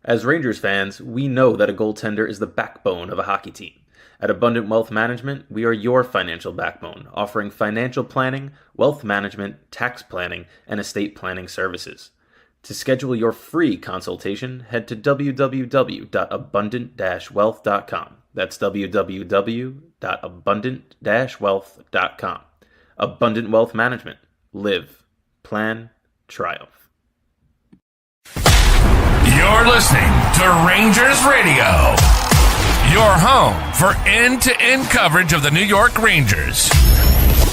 As Rangers fans, we know that a goaltender is the backbone of a hockey team. At Abundant Wealth Management, we are your financial backbone, offering financial planning, wealth management, tax planning, and estate planning services. To schedule your free consultation, head to www.abundant-wealth.com. That's www.abundant-wealth.com. Abundant Wealth Management. Live, plan, triumph. You're listening to Rangers Radio, your home for end-to-end coverage of the New York Rangers.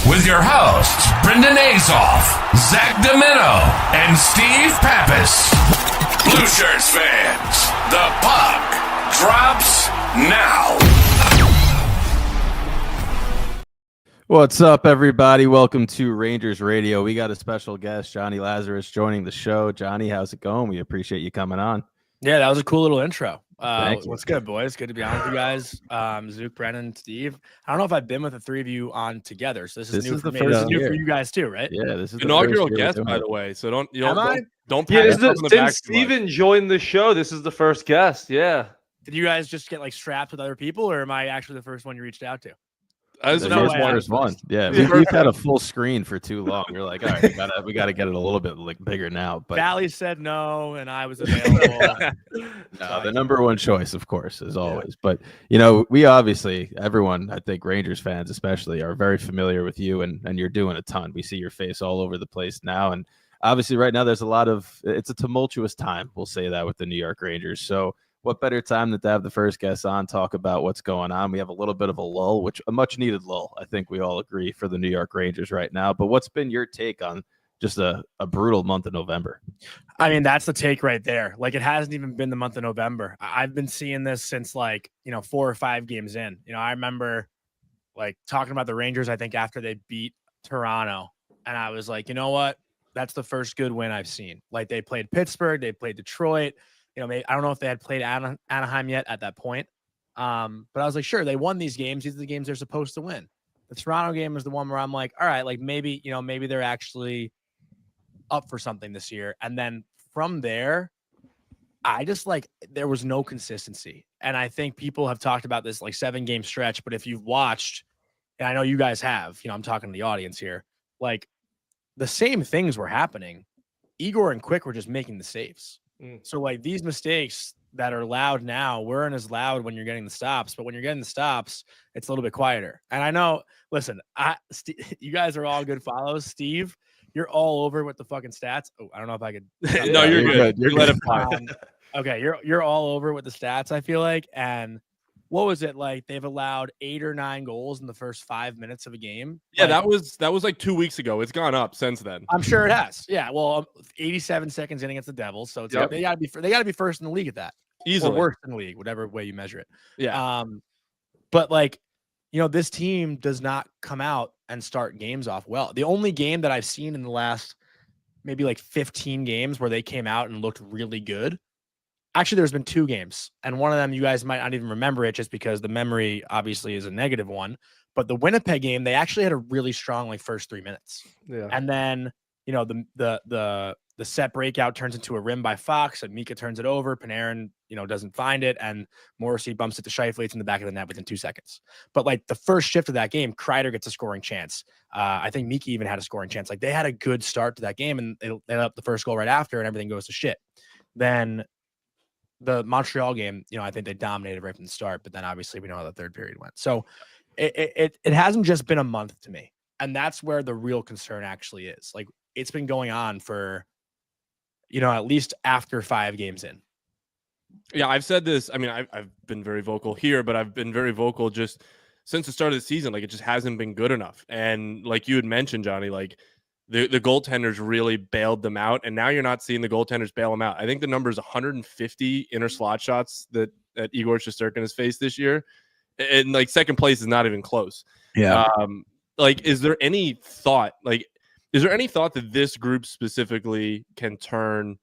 With your hosts, Brendan Azoff, Zach Domino, and Steve Pappas. Blue Shirts fans, the puck drops now. What's up, everybody? Welcome to Rangers Radio. We got a special guest, Jonny Lazarus, joining the show. Jonny, how's it going? We appreciate you coming on. Yeah, that was a cool little intro. Thank you. What's good, boys? Good to be on with you guys. Zook, Brennan, Steve. I don't know if I've been with the three of you on together, so this is new for me. This is new for you guys too, right? Yeah, this is inaugural guest, by the way. So don't since Steven joined the show, this is the first guest. Yeah. Did you guys just get like strapped with other people, or am I actually the first one you reached out to? First one. Yeah, we've had a full screen for too long. You're like, all right, we got to get it a little bit like bigger now. But Valley said no, and I was available. No, the number one choice, of course, as always. But you know, we obviously, everyone, I think Rangers fans especially, are very familiar with you, and you're doing a ton. We see your face all over the place now, and obviously, right now, there's it's a tumultuous time. We'll say that with the New York Rangers. So, what better time than to have the first guest on, talk about what's going on? We have a little bit of a lull, which a much needed lull, I think we all agree, for the New York Rangers right now. But what's been your take on just a brutal month of November? I mean, that's the take right there. Like, it hasn't even been the month of November. I've been seeing this since 4 or 5 games in. I remember talking about the Rangers, I think after they beat Toronto, and I was like, you know what? That's the first good win I've seen. Like, they played Pittsburgh, they played Detroit. I don't know if they had played Anaheim yet at that point. But I was like, sure, they won these games. These are the games they're supposed to win. The Toronto game is the one where I'm like, all right, maybe they're actually up for something this year. And then from there, I just there was no consistency. And I think people have talked about this 7-game stretch, but if you've watched, and I know you guys have, I'm talking to the audience here, the same things were happening. Igor and Quick were just making the saves. So these mistakes that are loud now weren't as loud when you're getting the stops, but when you're getting the stops, it's a little bit quieter. And I know, listen, you guys are all good follows. Steve, you're all over with the fucking stats. Oh, I don't know if I could. No, you're good. You're let it fly. Okay, you're all over with the stats, I feel like. And what was it like? They've allowed 8 or 9 goals in the first 5 minutes of a game. Yeah, that was 2 weeks ago. It's gone up since then. I'm sure it has. Yeah, well, 87 seconds in against the Devils, so it's they got to be first in the league at that. Easily, or worst in the league, whatever way you measure it. Yeah. But this team does not come out and start games off well. The only game that I've seen in the last maybe 15 games where they came out and looked really good. Actually, there's been 2 games, and one of them you guys might not even remember it just because the memory obviously is a negative one. But the Winnipeg game, they actually had a really strong first 3 minutes. Yeah. And then, the set breakout turns into a rim by Fox, and Mika turns it over. Panarin, doesn't find it, and Morrissey bumps it to Scheifele. It's in the back of the net within 2 seconds. But the first shift of that game, Kreider gets a scoring chance. I think Mika even had a scoring chance. They had a good start to that game, and they let up the first goal right after, and everything goes to shit. Then the Montreal game, I think they dominated right from the start, but then obviously we know how the third period went. So it hasn't just been a month to me. And that's where the real concern actually is. It's been going on for, at least after 5 games in. Yeah, I've said this. I mean, I've been very vocal here, but I've been very vocal just since the start of the season. It just hasn't been good enough. And like you had mentioned, Jonny, the goaltenders really bailed them out, and now you're not seeing the goaltenders bail them out. I think the number is 150 inner slot shots that Igor Shesterkin has faced this year, and second place is not even close. Yeah. Is there any thought that this group specifically can turn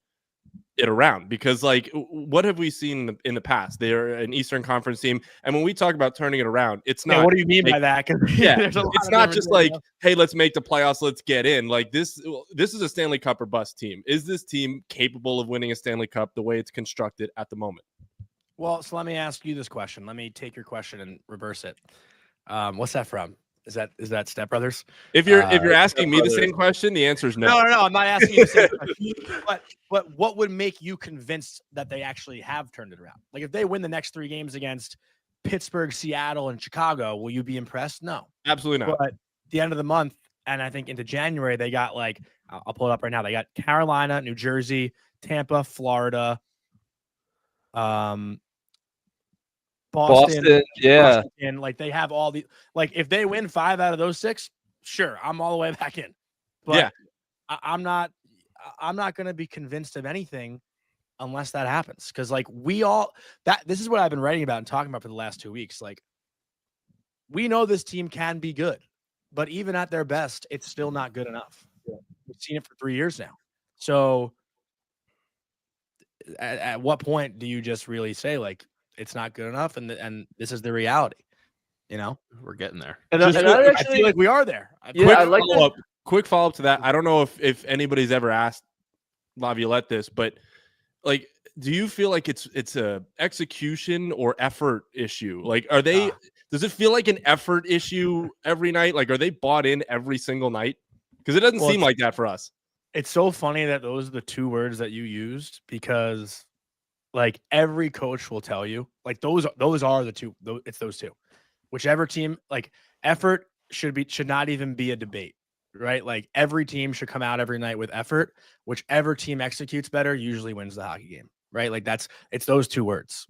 it around, because like what have we seen in the past? They're an Eastern Conference team, and when we talk about turning it around, it's not. What do you mean by that? Yeah, it's not just like, hey, let's make the playoffs, let's get in. Like this is a Stanley Cup or bust team. Is this team capable of winning a Stanley Cup the way it's constructed at the moment? Well, so let me ask you this question. Let me take your question and reverse it. What's that from? Is that Step Brothers? If you're asking me the same question, the answer is no. No. I'm not asking you the same question. But what would make you convinced that they actually have turned it around? Like if they win the next 3 games against Pittsburgh, Seattle, and Chicago, will you be impressed? No, absolutely not. But the end of the month, and I think into January, they got like, I'll pull it up right now. They got Carolina, New Jersey, Tampa, Florida, Boston, yeah. And like they have all the, like if they win 5 out of those 6, sure, I'm all the way back in. But yeah, I'm not going to be convinced of anything unless that happens. Because like this is what I've been writing about and talking about for the last 2 weeks. Like we know this team can be good, but even at their best, it's still not good enough. Yeah. We've seen it for 3 years now. So at what point do you just really say like it's not good enough and this is the reality? You know, we're getting there. And I feel like we are there. Quick follow up to that. I don't know if anybody's ever asked Laviolette this, but like, do you feel like it's a execution or effort issue? Like, are they? Does it feel like an effort issue every night? Like, are they bought in every single night? Because it doesn't seem like that for us. It's so funny that those are the 2 words that you used, because like every coach will tell you like those are the 2. It's those 2. Whichever team, like effort should not even be a debate, right? Like every team should come out every night with effort. Whichever team executes better usually wins the hockey game, right? Like it's those 2 words.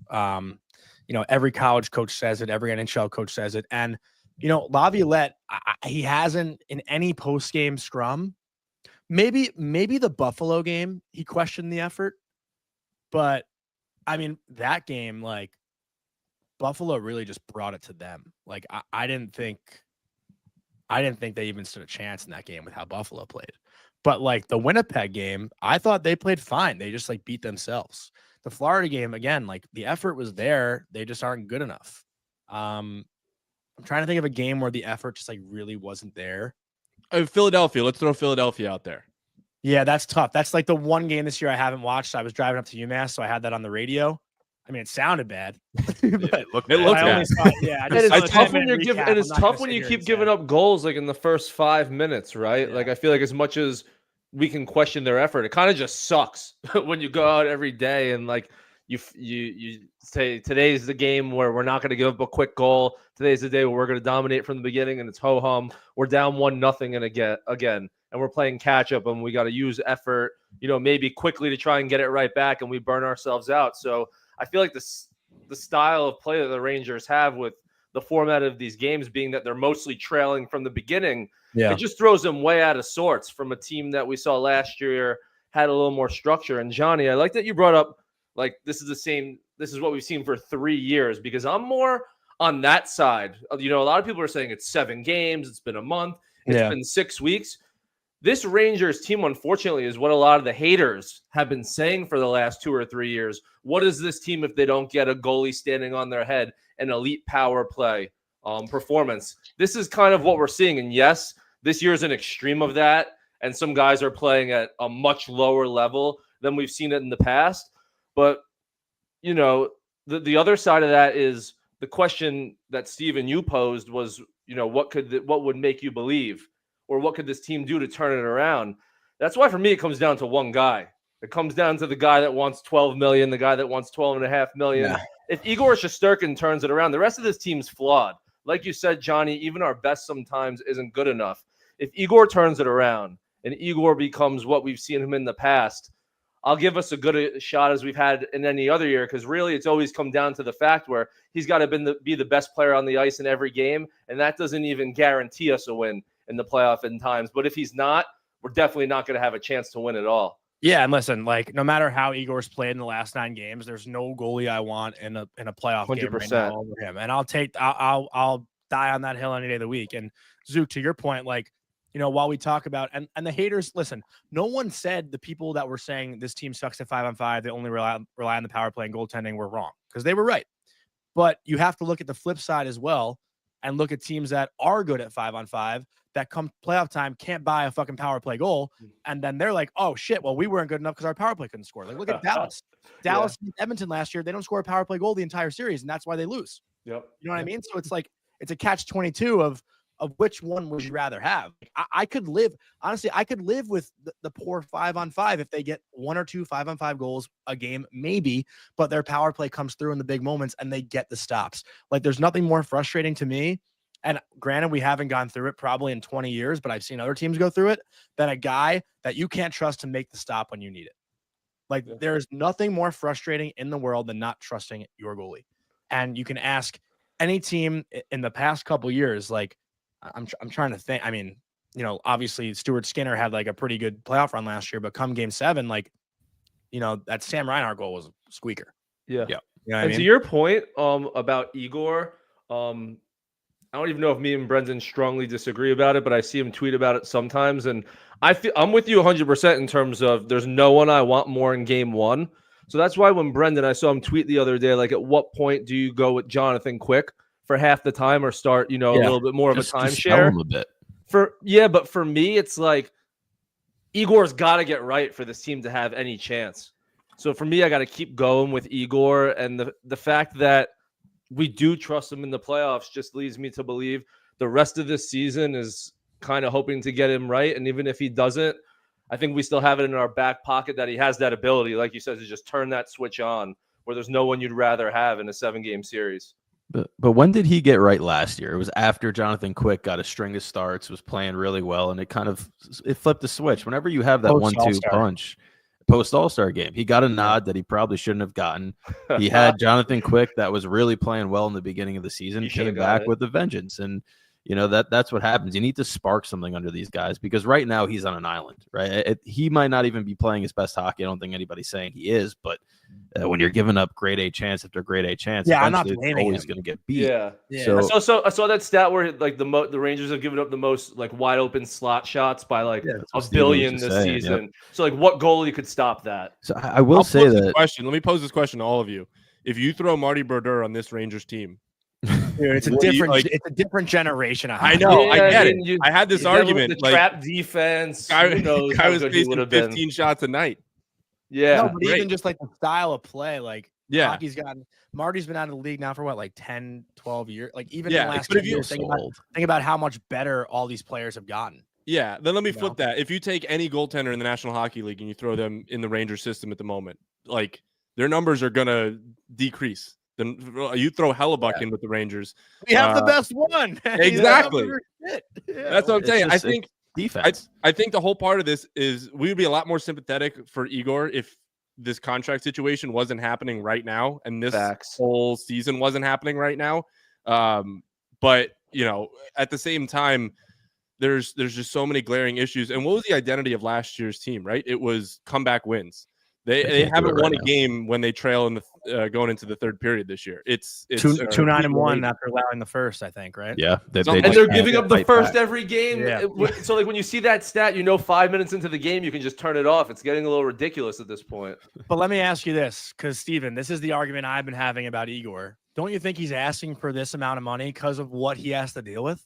Every college coach says it, every NHL coach says it. And, Laviolette, he hasn't in any post-game scrum. Maybe the Buffalo game, he questioned the effort. But, I mean, that game, like, Buffalo really just brought it to them. Like, I didn't think they even stood a chance in that game with how Buffalo played. But, like, the Winnipeg game, I thought they played fine. They just, like, beat themselves. The Florida game, again, like, the effort was there. They just aren't good enough. I'm trying to think of a game where the effort just, like, really wasn't there. Philadelphia. Let's throw Philadelphia out there. Yeah, that's tough. That's, like, the one game this year I haven't watched. I was driving up to UMass, so I had that on the radio. I mean, it sounded bad. But it looked bad. It's tough when you're giving, and it's tough when you keep giving up goals like in the first 5 minutes, right? Yeah. Like I feel like as much as we can question their effort, it kind of just sucks when you go out every day and like you say today's the game where we're not going to give up a quick goal. Today's the day where we're going to dominate from the beginning, and it's ho hum. We're down 1-0 and again, and we're playing catch up, and we got to use effort, maybe quickly to try and get it right back, and we burn ourselves out. So I feel like the style of play that the Rangers have with the format of these games being that they're mostly trailing from the beginning, it just throws them way out of sorts from a team that we saw last year had a little more structure. And Johnny, I like that you brought up, like, this is what we've seen for 3 years, because I'm more on that side. A lot of people are saying it's 7 games, it's been a month, it's been 6 weeks. This Rangers team, unfortunately, is what a lot of the haters have been saying for the last 2 or 3 years. What is this team if they don't get a goalie standing on their head, an elite power play performance? This is kind of what we're seeing. And yes, this year is an extreme of that. And some guys are playing at a much lower level than we've seen it in the past. But, the other side of that is the question that Steven, you posed was, what would make you believe? Or what could this team do to turn it around? That's why, for me, it comes down to one guy. It comes down to the guy that wants $12 million, the guy that wants $12.5 million. Yeah. If Igor Shesterkin turns it around, the rest of this team's flawed. Like you said, Johnny, even our best sometimes isn't good enough. If Igor turns it around and Igor becomes what we've seen him in the past, I'll give us a good shot as we've had in any other year, because really it's always come down to the fact where he's got to be the best player on the ice in every game, and that doesn't even guarantee us a win in the playoff in times. But if he's not, we're definitely not going to have a chance to win at all. Yeah, and listen, like, no matter how Igor's played in the last 9 games, there's no goalie I want in a playoff 100%. Game right now over him. And I'll die on that hill any day of the week. And Zook, to your point, like, while we talk about and the haters, listen, no one said the people that were saying this team sucks at 5-on-5, they only rely on the power play and goaltending were wrong, because they were right. But you have to look at the flip side as well and look at teams that are good at 5-on-5 that come playoff time can't buy a fucking power play goal. And then they're like, oh shit, well, we weren't good enough because our power play couldn't score. Like, look at Dallas. Dallas and Edmonton last year, they don't score a power play goal the entire series, and that's why they lose. Yep. You know what I mean? So it's like, it's a catch-22 of which one would you rather have. I could live with the poor 5-on-5 if they get 1 or 2 5-on-5 goals a game, maybe, but their power play comes through in the big moments and they get the stops. Like, there's nothing more frustrating to me. And granted, we haven't gone through it probably in 20 years, but I've seen other teams go through it, than a guy that you can't trust to make the stop when you need it. Like, there's nothing more frustrating in the world than not trusting your goalie. And you can ask any team in the past couple years, like, I'm trying to think. I mean, obviously Stuart Skinner had like a pretty good playoff run last year, but come game 7, like, that Sam Reinhart goal was a squeaker. Yeah. You know what And I mean? to your point about Igor, I don't even know if me and Brendan strongly disagree about it, but I see him tweet about it sometimes. And I'm with you 100% in terms of there's no one I want more in game 1. So that's why when I saw him tweet the other day, like, at what point do you go with Jonathan Quick for half the time or start, a little bit more of a timeshare? A bit. But for me, it's like Igor's got to get right for this team to have any chance. So for me, I got to keep going with Igor, and the fact that we do trust him in the playoffs just leads me to believe the rest of this season is kind of hoping to get him right. And even if he doesn't, I think we still have it in our back pocket that he has that ability, like you said, to just turn that switch on where there's no one you'd rather have in a 7-game series. But when did he get right last year? It was after Jonathan Quick got a string of starts, was playing really well, and it flipped the switch. Whenever you have that 1-2 punch, post All-Star game, he got a nod that he probably shouldn't have gotten. He had Jonathan Quick that was really playing well in the beginning of the season, came back with a vengeance, and that's what happens. You need to spark something under these guys, because right now he's on an island, right? He might not even be playing his best hockey. I don't think anybody's saying he is, but when you're giving up grade A chance after grade A chance, I'm not blaming always going to get beat. Yeah. So I saw that stat where like the Rangers have given up the most like wide open slot shots by like a billion this season. Yep. So like, what goalie could stop that? So I will say that. Let me pose this question to all of you: if you throw Marty Brodeur on this Rangers team, dude, it's a different generation. I know. I get it. I had this argument. The trap defense. Guy was facing 15 shots a night. Yeah, no, but even just like the style of play, like Marty's been out of the league now for what, like 10, 12 years. Like even in the last 2 years, think about how much better all these players have gotten. Yeah, then let me flip that. If you take any goaltender in the National Hockey League and you throw them in the Rangers system at the moment, like their numbers are gonna decrease. Then you throw Hellebuck in with the Rangers. We have the best one. Exactly. That's what I'm saying. I think defense. I think the whole part of this is we would be a lot more sympathetic for Igor if this contract situation wasn't happening right now and this whole season wasn't happening right now. But at the same time, there's just so many glaring issues. And what was the identity of last year's team? Right? It was comeback wins. They haven't won a game when they trail in the going into the third period this year. It's 2-9-1 after allowing the first, I think, right? Yeah, and they're giving up the first every game. Yeah. So like when you see that stat, 5 minutes into the game you can just turn it off. It's getting a little ridiculous at this point. But let me ask you this, because Steven, this is the argument I've been having about Igor. Don't you think he's asking for this amount of money because of what he has to deal with?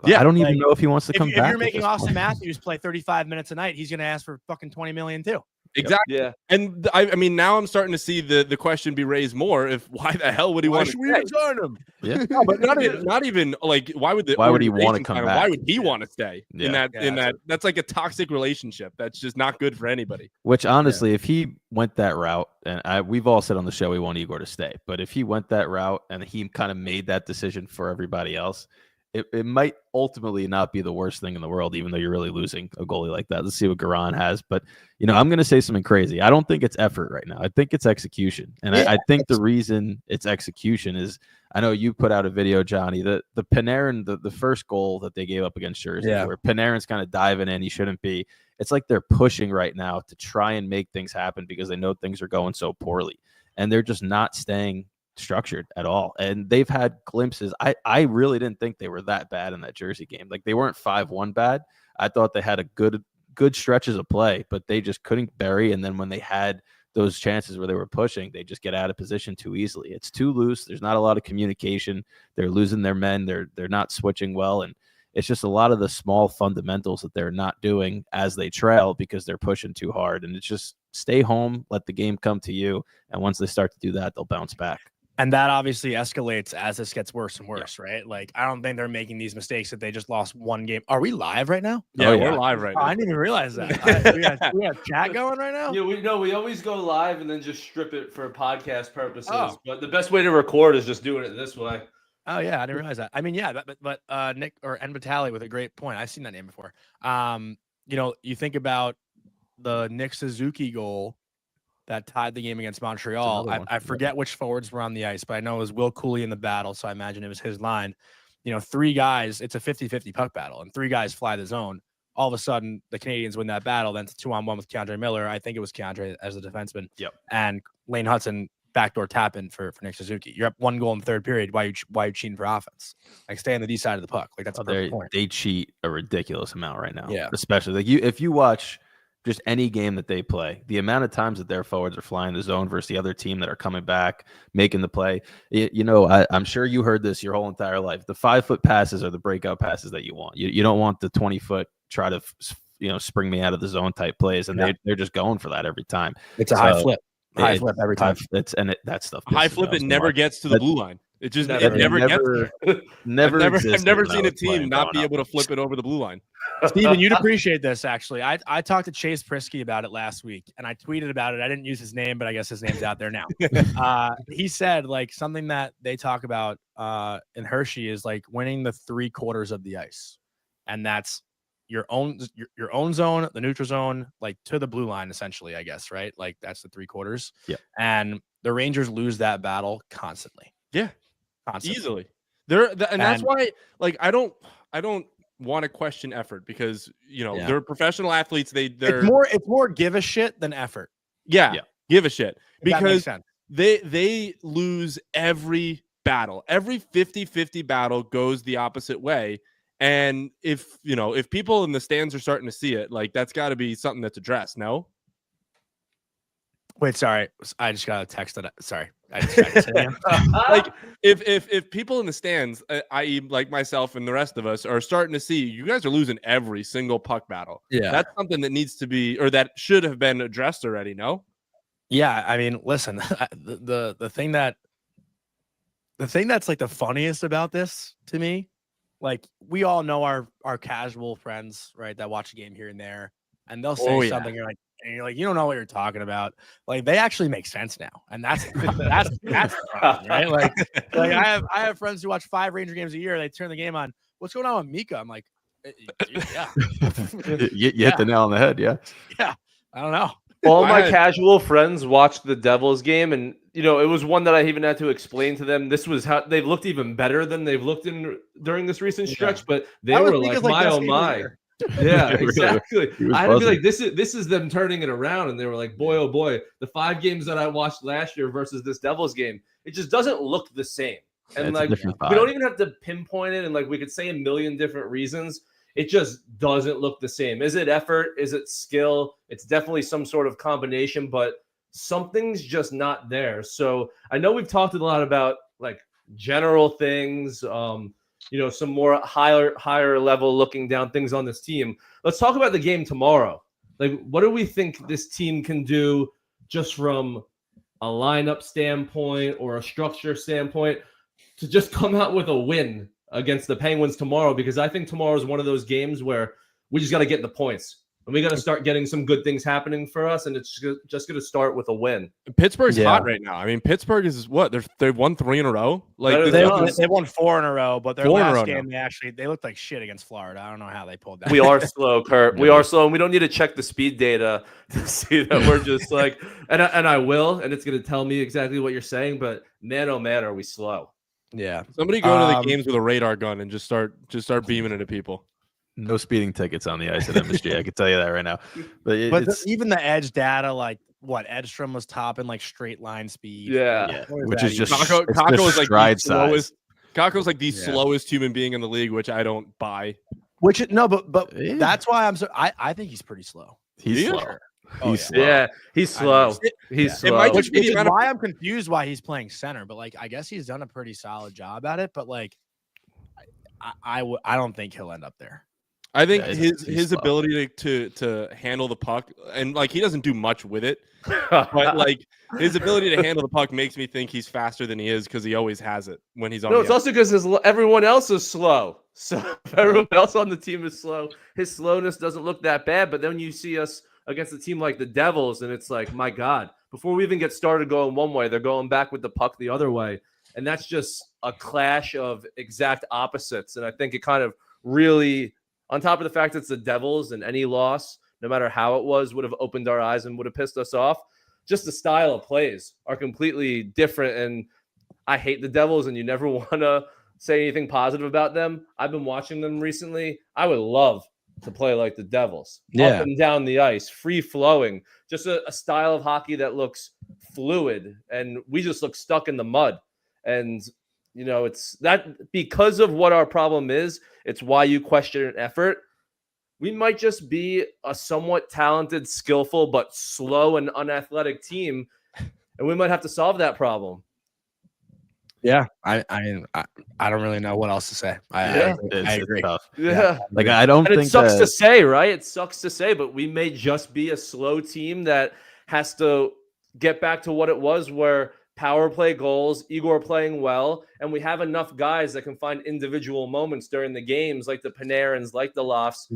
Yeah, I don't even know if he wants to come back. If you're making Austin Matthews play 35 minutes a night, he's going to ask for fucking $20 million too. Exactly. Yeah. And I mean, now I'm starting to see the question be raised more: if why the hell would he want to resign him? Yeah, no, but not even like why would he want to come back? Why would he want to stay in that? That's like a toxic relationship. That's just not good for anybody. Which honestly, if he went that route, and we've all said on the show we want Igor to stay, but if he went that route and he kind of made that decision for everybody else, it might ultimately not be the worst thing in the world, even though you're really losing a goalie like that. Let's see what Garan has. But, I'm going to say something crazy. I don't think it's effort right now. I think it's execution. And I think the reason it's execution is, I know you put out a video, Johnny, the Panarin, the first goal that they gave up against Jersey, where Panarin's kind of diving in. He shouldn't be. It's like they're pushing right now to try and make things happen because they know things are going so poorly. And they're just not staying structured at all, and they've had glimpses. I really didn't think they were that bad in that Jersey game. Like, they weren't 5-1 bad, I thought they had a good stretches of play, but they just couldn't bury. And then when they had those chances where they were pushing, they just get out of position too easily. It's too loose. There's not a lot of communication. They're losing their men. They're not switching well. And it's just a lot of the small fundamentals that they're not doing as they trail because they're pushing too hard. And it's just stay home, let the game come to you. And once they start to do that, they'll bounce back. And that obviously escalates as this gets worse and worse, right? Like, I don't think they're making these mistakes if they just lost one game. Are we live right now? Yeah, we're live right now. I didn't even realize that. We have chat going right now? Yeah, we always go live and then just strip it for podcast purposes. Oh. But the best way to record is just doing it this way. Oh, yeah, I didn't realize that. I mean, yeah, but Nick or N Vitale with a great point. I've seen that name before. You think about the Nick Suzuki goal that tied the game against Montreal. I forget which forwards were on the ice, but I know it was Will Cooley in the battle, so I imagine it was his line. 3 guys, it's a 50-50 puck battle, and 3 guys fly the zone. All of a sudden, the Canadians win that battle. Then it's 2-on-1 with Keandre Miller. I think it was Keandre as the defenseman. Yep. And Lane Hudson backdoor tap in for Nick Suzuki. You're up 1 goal in the third period. Why you cheating for offense? Like, stay on the D side of the puck. Like, that's a perfect point. They cheat a ridiculous amount right now. Yeah. Especially like if you watch just any game that they play, the amount of times that their forwards are flying the zone versus the other team that are coming back, making the play. I'm sure you heard this your whole entire life. The 5-foot passes are the breakout passes that you want. You don't want the 20-foot try to spring me out of the zone type plays, and they're just going for that every time. It's a high flip. High flip every time. That stuff. High flip. It never gets to the blue line. It just never gets there. I've never seen a team not be able to flip it over the blue line. Steven, you'd appreciate this, actually. I talked to Chase Prisky about it last week, and I tweeted about it. I didn't use his name, but I guess his name's out there now. He said, like, something that they talk about in Hershey is, like, winning the 3/4 of the ice. And that's your own zone, the neutral zone, like, to the blue line, essentially, I guess, right? Like, that's the 3/4. Yeah. And the Rangers lose that battle constantly. Yeah. Constantly. Easily. That's why, like, I don't want to question effort because they're professional athletes. It's more give a shit than effort. Yeah. Give a shit because that they lose every battle. Every 50-50 battle goes the opposite way. And if people in the stands are starting to see it, like, that's got to be something that's addressed. No. Wait, sorry. I just got a text that. Sorry, I just got to say like if people in the stands, i.e., like myself and the rest of us, are starting to see you guys are losing every single puck battle. Yeah, that's something that needs to be, or that should have been addressed already. No. Yeah, I mean, listen, the thing that's like the funniest about this to me, like, we all know our casual friends, right, that watch a game here and there, and they'll say something, and you're like, you don't know what you're talking about. Like, they actually make sense now, and that's the problem, right? Like I have friends who watch 5 Ranger games a year. They turn the game on. What's going on with Mika? I'm like, yeah, you hit the nail on the head. Yeah. I don't know. All my casual friends watched the Devils game, and it was one that I even had to explain to them. This was how they've looked even better than they've looked during this recent stretch. But they were like, my oh my. Yeah, exactly. I had to be like, this is them turning it around, and they were like, boy, oh boy, the 5 games that I watched last year versus this Devils game, it just doesn't look the same. And like, we don't even have to pinpoint it, and like, we could say a million different reasons. It just doesn't look the same. Is it effort? Is it skill? It's definitely some sort of combination, but something's just not there. So I know we've talked a lot about, like, general things, some more higher level looking down things on this team. Let's talk about the game tomorrow. Like, what do we think this team can do just from a lineup standpoint or a structure standpoint to just come out with a win against the Penguins tomorrow? Because I think tomorrow is one of those games where we just got to get the points. And we got to start getting some good things happening for us, and it's just going to start with a win. Pittsburgh's hot right now. I mean, Pittsburgh is what? They've won 3 in a row. Like, they won 4 in a row, but their last game they looked like shit against Florida. I don't know how they pulled that. We are slow, Kurt. We are slow, and we don't need to check the speed data to see that we're just like. And I will, and it's going to tell me exactly what you're saying. But man, oh man, are we slow? Yeah. Somebody go to the games with a radar gun and just start beaming it at people. No speeding tickets on the ice at MSG. I can tell you that right now. But even the edge data, like, what, Edstrom was topping like straight line speed. Yeah. Which is just Kako is like stride size. Kako's like the slowest human being in the league, which I don't buy. But that's why I think he's pretty slow. He's slow. Sure. He's slow. Yeah, he's slow. He's slow. It might Which just be is kind of why I'm confused why he's playing center. But like, I guess he's done a pretty solid job at it. But like, I don't think he'll end up there. I think Yeah, his ability to handle the puck, and like he doesn't do much with it, but like his ability to handle the puck makes me think he's faster than he is because he always has it when he's on. No, it's also because everyone else is slow. So if everyone else on the team is slow, his slowness doesn't look that bad. But then you see us against a team like the Devils, and it's like, my God, before we even get started going one way, they're going back with the puck the other way. And that's just a clash of exact opposites. And I think it kind of really, on top of the fact it's the Devils and any loss, no matter how it was, would have opened our eyes and would have pissed us off. Just the style of plays are completely different. And I hate the Devils, and you never want to say anything positive about them. I've been watching them recently. I would love to play like the Devils. Up and down the ice, free flowing, just a style of hockey that looks fluid, and we just look stuck in the mud. And you know, it's that because of what our problem is, it's why you question an effort. We might just be a somewhat talented, skillful, but slow and unathletic team, and we might have to solve that problem. Yeah, I don't really know what else to say. I agree. Tough. Yeah. Like I don't And think it sucks that, to say, right? It sucks to say, but we may just be a slow team that has to get back to what it was, where power play goals, Igor playing well, and we have enough guys that can find individual moments during the games, like the Panarins, like the Lofts,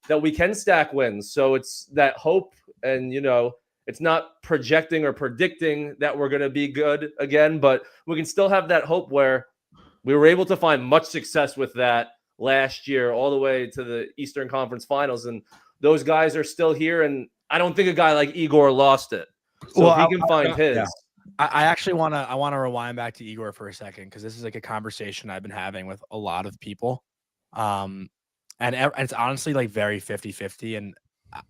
that we can stack wins. So it's that hope, and you know, it's not projecting or predicting that we're going to be good again, but we can still have that hope where we were able to find much success with that last year, all the way to the Eastern Conference Finals. And those guys are still here. And I don't think a guy like Igor lost it. So if he can find his. Yeah. I actually want to rewind back to Igor for a second, because this is like a conversation I've been having with a lot of people. And it's honestly like very 50-50. And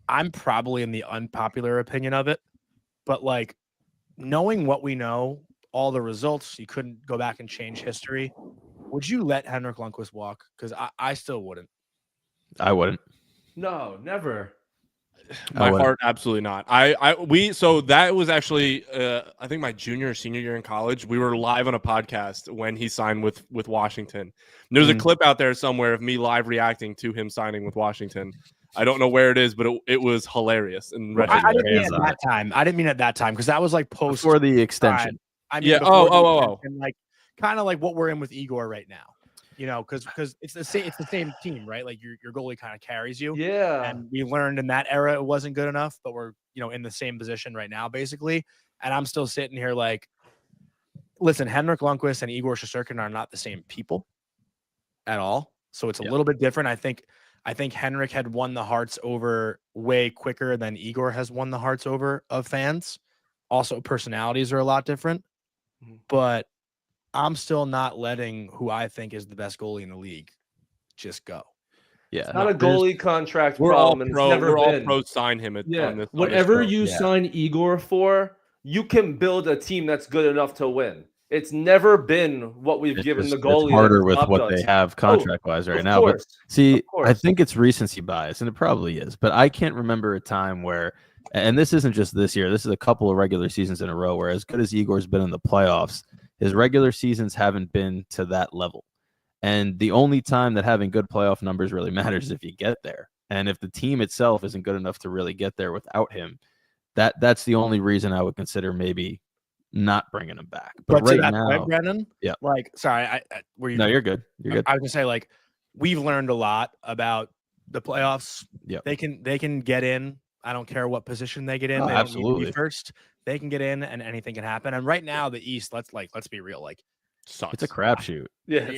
I'm probably in the unpopular opinion of it, but like knowing what we know, all the results, you couldn't go back and change history. Would you let Henrik Lundqvist walk? Because I still wouldn't. I wouldn't. No, never. My heart, absolutely not. So that was actually, I think my junior or senior year in college. We were live on a podcast when he signed with Washington. There's a clip out there somewhere of me live reacting to him signing with Washington. I don't know where it is, but it was hilarious. And I didn't mean at that time. I didn't mean at that time, because that was like post for the extension. I mean, and like kind of like what we're in with Igor right now. You know, because it's the same team, right? Like your goalie kind of carries you. Yeah. And we learned in that era it wasn't good enough, but we're, you know, in the same position right now, basically. And I'm still sitting here like, listen, Henrik Lundqvist and Igor Shesterkin are not the same people at all. So it's a little bit different. I think Henrik had won the hearts over way quicker than Igor has won the hearts over of fans. Also, personalities are a lot different, but I'm still not letting who I think is the best goalie in the league just go. Yeah, it's not a goalie contract problem. We're all pro sign him. Whatever you sign Igor for, you can build a team that's good enough to win. It's never been what we've given the goalie. It's harder with what they have contract-wise right now. But see, I think it's recency bias, and it probably is. But I can't remember a time where, and this isn't just this year, this is a couple of regular seasons in a row, where as good as Igor's been in the playoffs, his regular seasons haven't been to that level. And the only time that having good playoff numbers really matters is if you get there. And if the team itself isn't good enough to really get there without him, that's the only reason I would consider maybe not bringing him back. But right now, point, Brennan, like, sorry, were you? No, you're good. You're good. I was gonna say, like, we've learned a lot about the playoffs. Yeah, they can get in. I don't care what position they get in. They absolutely. Don't need to be first. They can get in, and anything can happen. And right now, the East, let's be real, like, sucks. It's a crapshoot. Yeah,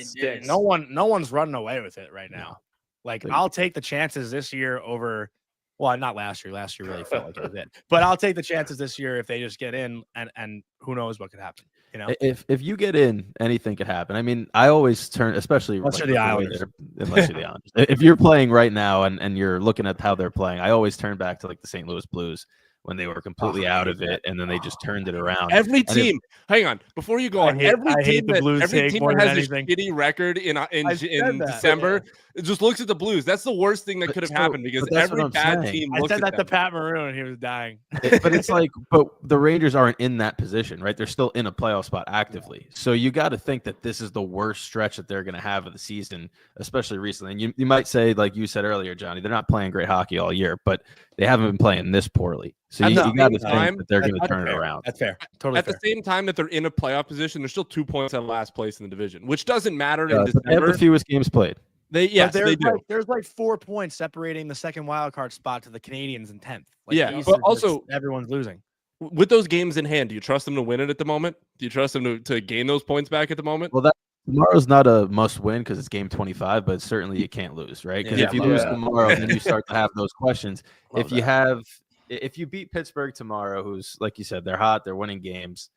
no one's running away with it right now. Like, I'll take the chances this year over. Well, not last year. Last year really felt like it was it. But I'll take the chances this year if they just get in, and who knows what could happen. You know, if you get in, anything could happen. I mean, I always turn, especially unless you're the Islanders. Unless you're the Islanders. If you're playing right now and you're looking at how they're playing, I always turn back to like the St. Louis Blues when they were completely out of it, and then they just turned it around. Every team, hang on, before you go on, every team that has a shitty record in December, it just looks at the Blues. That's the worst thing that could have happened because every bad team looks at them. I said that to Pat Maroon, and he was dying. But it's like, but the Rangers aren't in that position, right? They're still in a playoff spot actively. So you got to think that this is the worst stretch that they're going to have of the season, especially recently. And you might say, like you said earlier, Johnny, they're not playing great hockey all year, but they haven't been playing this poorly. So you got to think that they're going to turn it around. That's fair. Totally At fair. the same time that they're in a playoff position, they're still 2 points out of last place in the division, which doesn't matter in December. They have the fewest games played. They do. There's like 4 points separating the second wild card spot to the Canadians in 10th. But also everyone's losing. With those games in hand, do you trust them to win it at the moment? Do you trust them to gain those points back at the moment? Well, tomorrow's not a must-win because it's game 25, but certainly you can't lose, right? Because if you lose tomorrow, then you start to have those questions. If you beat Pittsburgh tomorrow, who's, like you said, they're hot, they're winning games,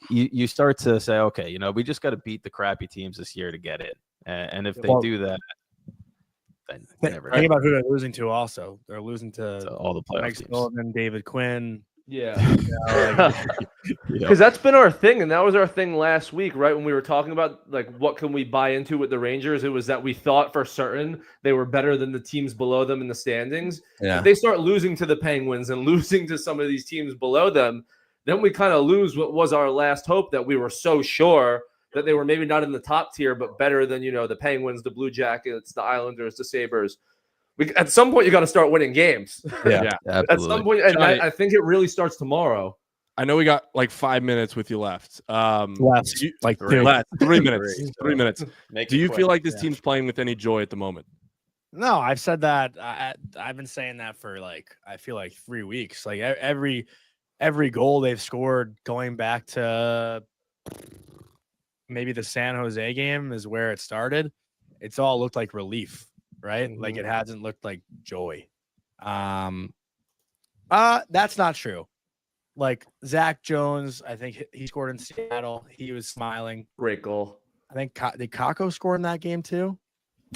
you start to say, okay, we just got to beat the crappy teams this year to get it. And if they do that, then think about who they're losing to. Also, they're losing to all the playoff teams. Sullivan, David Quinn. Yeah, because that's been our thing, and that was our thing last week, right? When we were talking about like what can we buy into with the Rangers, it was that we thought for certain they were better than the teams below them in the standings. Yeah. If they start losing to the Penguins and losing to some of these teams below them, then we kind of lose what was our last hope, that we were so sure that they were maybe not in the top tier, but better than the Penguins, the Blue Jackets, the Islanders, the Sabres. At some point, you got to start winning games. Yeah, absolutely. At some point, and Johnny, I think it really starts tomorrow. I know we got like 5 minutes with you left. Left, like 3 minutes. 3 minutes. Do you feel like this team's playing with any joy at the moment? No, I've said that. I've been saying that for I feel like 3 weeks. Like every goal they've scored going back to maybe the San Jose game is where it started. It's all looked like relief. Right? Like it hasn't looked like joy. That's not true. Like Zach Jones, I think he scored in Seattle. He was smiling. Great goal. I think did Kakko score in that game too?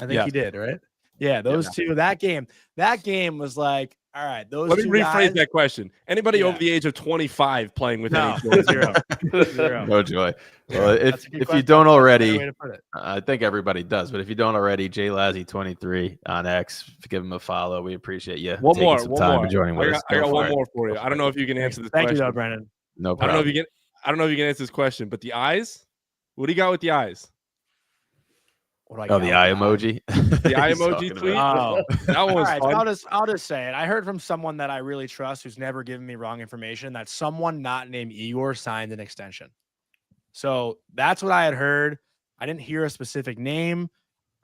I think he did, right? Yeah, those two. That game was like, all right, those Let me two rephrase guys, that question. Anybody over the age of 25 playing with any joy? Zero. No joy. Well, if you don't already, I think everybody does, but if you don't already, Jay Lazzy 23 on X, give him a follow. We appreciate you. One more. Joining with us. I got one more for you. I don't know if you can answer this question. Thank you, though, Brandon. No problem. I don't know if you can answer this question, but the eyes. What do you got with the eyes? The eye emoji. The eye emoji tweet. Oh, that one was fun. I'll just say it. I heard from someone that I really trust, who's never given me wrong information, that someone not named Igor signed an extension. So that's what I had heard. I didn't hear a specific name.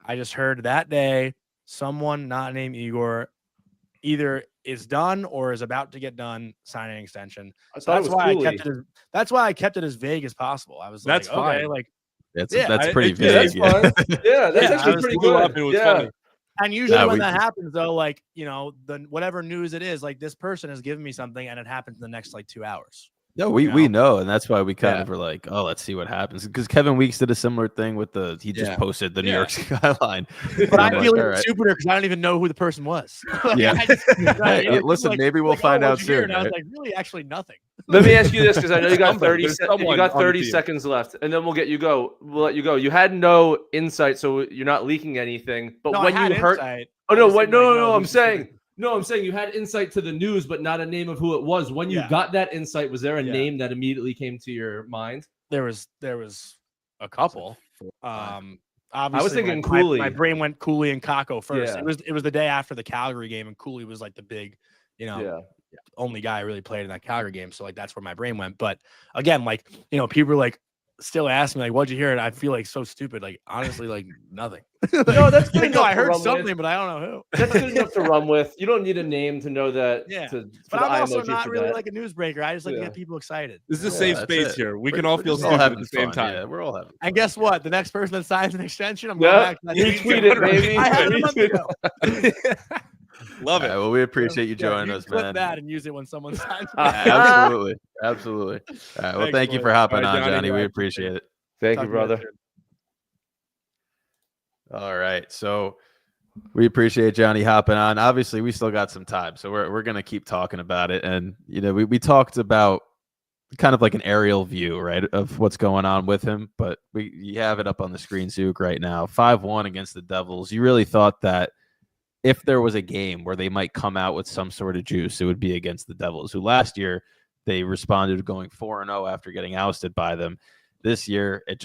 I just heard that day someone not named Igor either is done or is about to get done signing an extension. So that's why I kept it as vague as possible. I was that's like, fine. okay, like. That's pretty vague. That's fun. Yeah, that's actually pretty good. It was funny. And usually when that happens, though, like, the whatever news it is, like this person has given me something and it happens in the next 2 hours. No, we know, and that's why we kind of were like, oh, let's see what happens. Because Kevin Weeks did a similar thing with he just posted the New York skyline. But I'm feeling super because I don't even know who the person was. Listen, maybe we'll find out soon. And I was like, really, actually nothing. Let me ask you this, because I know you got 30 seconds left, and then we'll let you go. You had no insight, so you're not leaking anything. But when you heard, I'm saying you had insight to the news, but not a name of who it was. When you got that insight, was there a name that immediately came to your mind? There was a couple. Obviously, I was thinking Cooley. My brain went Cooley and Kakko first. Yeah. It was the day after the Calgary game, and Cooley was like the big, only guy I really played in that Calgary game. So like that's where my brain went. But again, like people are like still asking me like, "What'd you hear?" And I feel like so stupid. Like honestly, like nothing. No, that's good. I heard something, but I don't know who. That's good enough to run with. You don't need a name to know that. Yeah, but I'm also not really like a newsbreaker. I just like to get people excited. This is a safe space here. We can all feel stupid at the same time. Yeah, we're all having. And guess what? The next person that signs an extension, I'm going back to that. Retweet it, baby. I had it a month ago. Love it. Right, well, we appreciate you joining us, man. Clip that and use it when someone signs. Absolutely. All right, well, thank you for hopping on, Johnny. We appreciate it. Thank you, brother. All right, so We appreciate Jonny hopping on. Obviously, we still got some time, so we're gonna keep talking about it. And we talked about kind of like an aerial view, right, of what's going on with him. But you have it up on the screen, Zook, right now. 5-1 against the Devils. You really thought that if there was a game where they might come out with some sort of juice, it would be against the Devils, who last year they responded going 4-0 after getting ousted by them. This year, I'm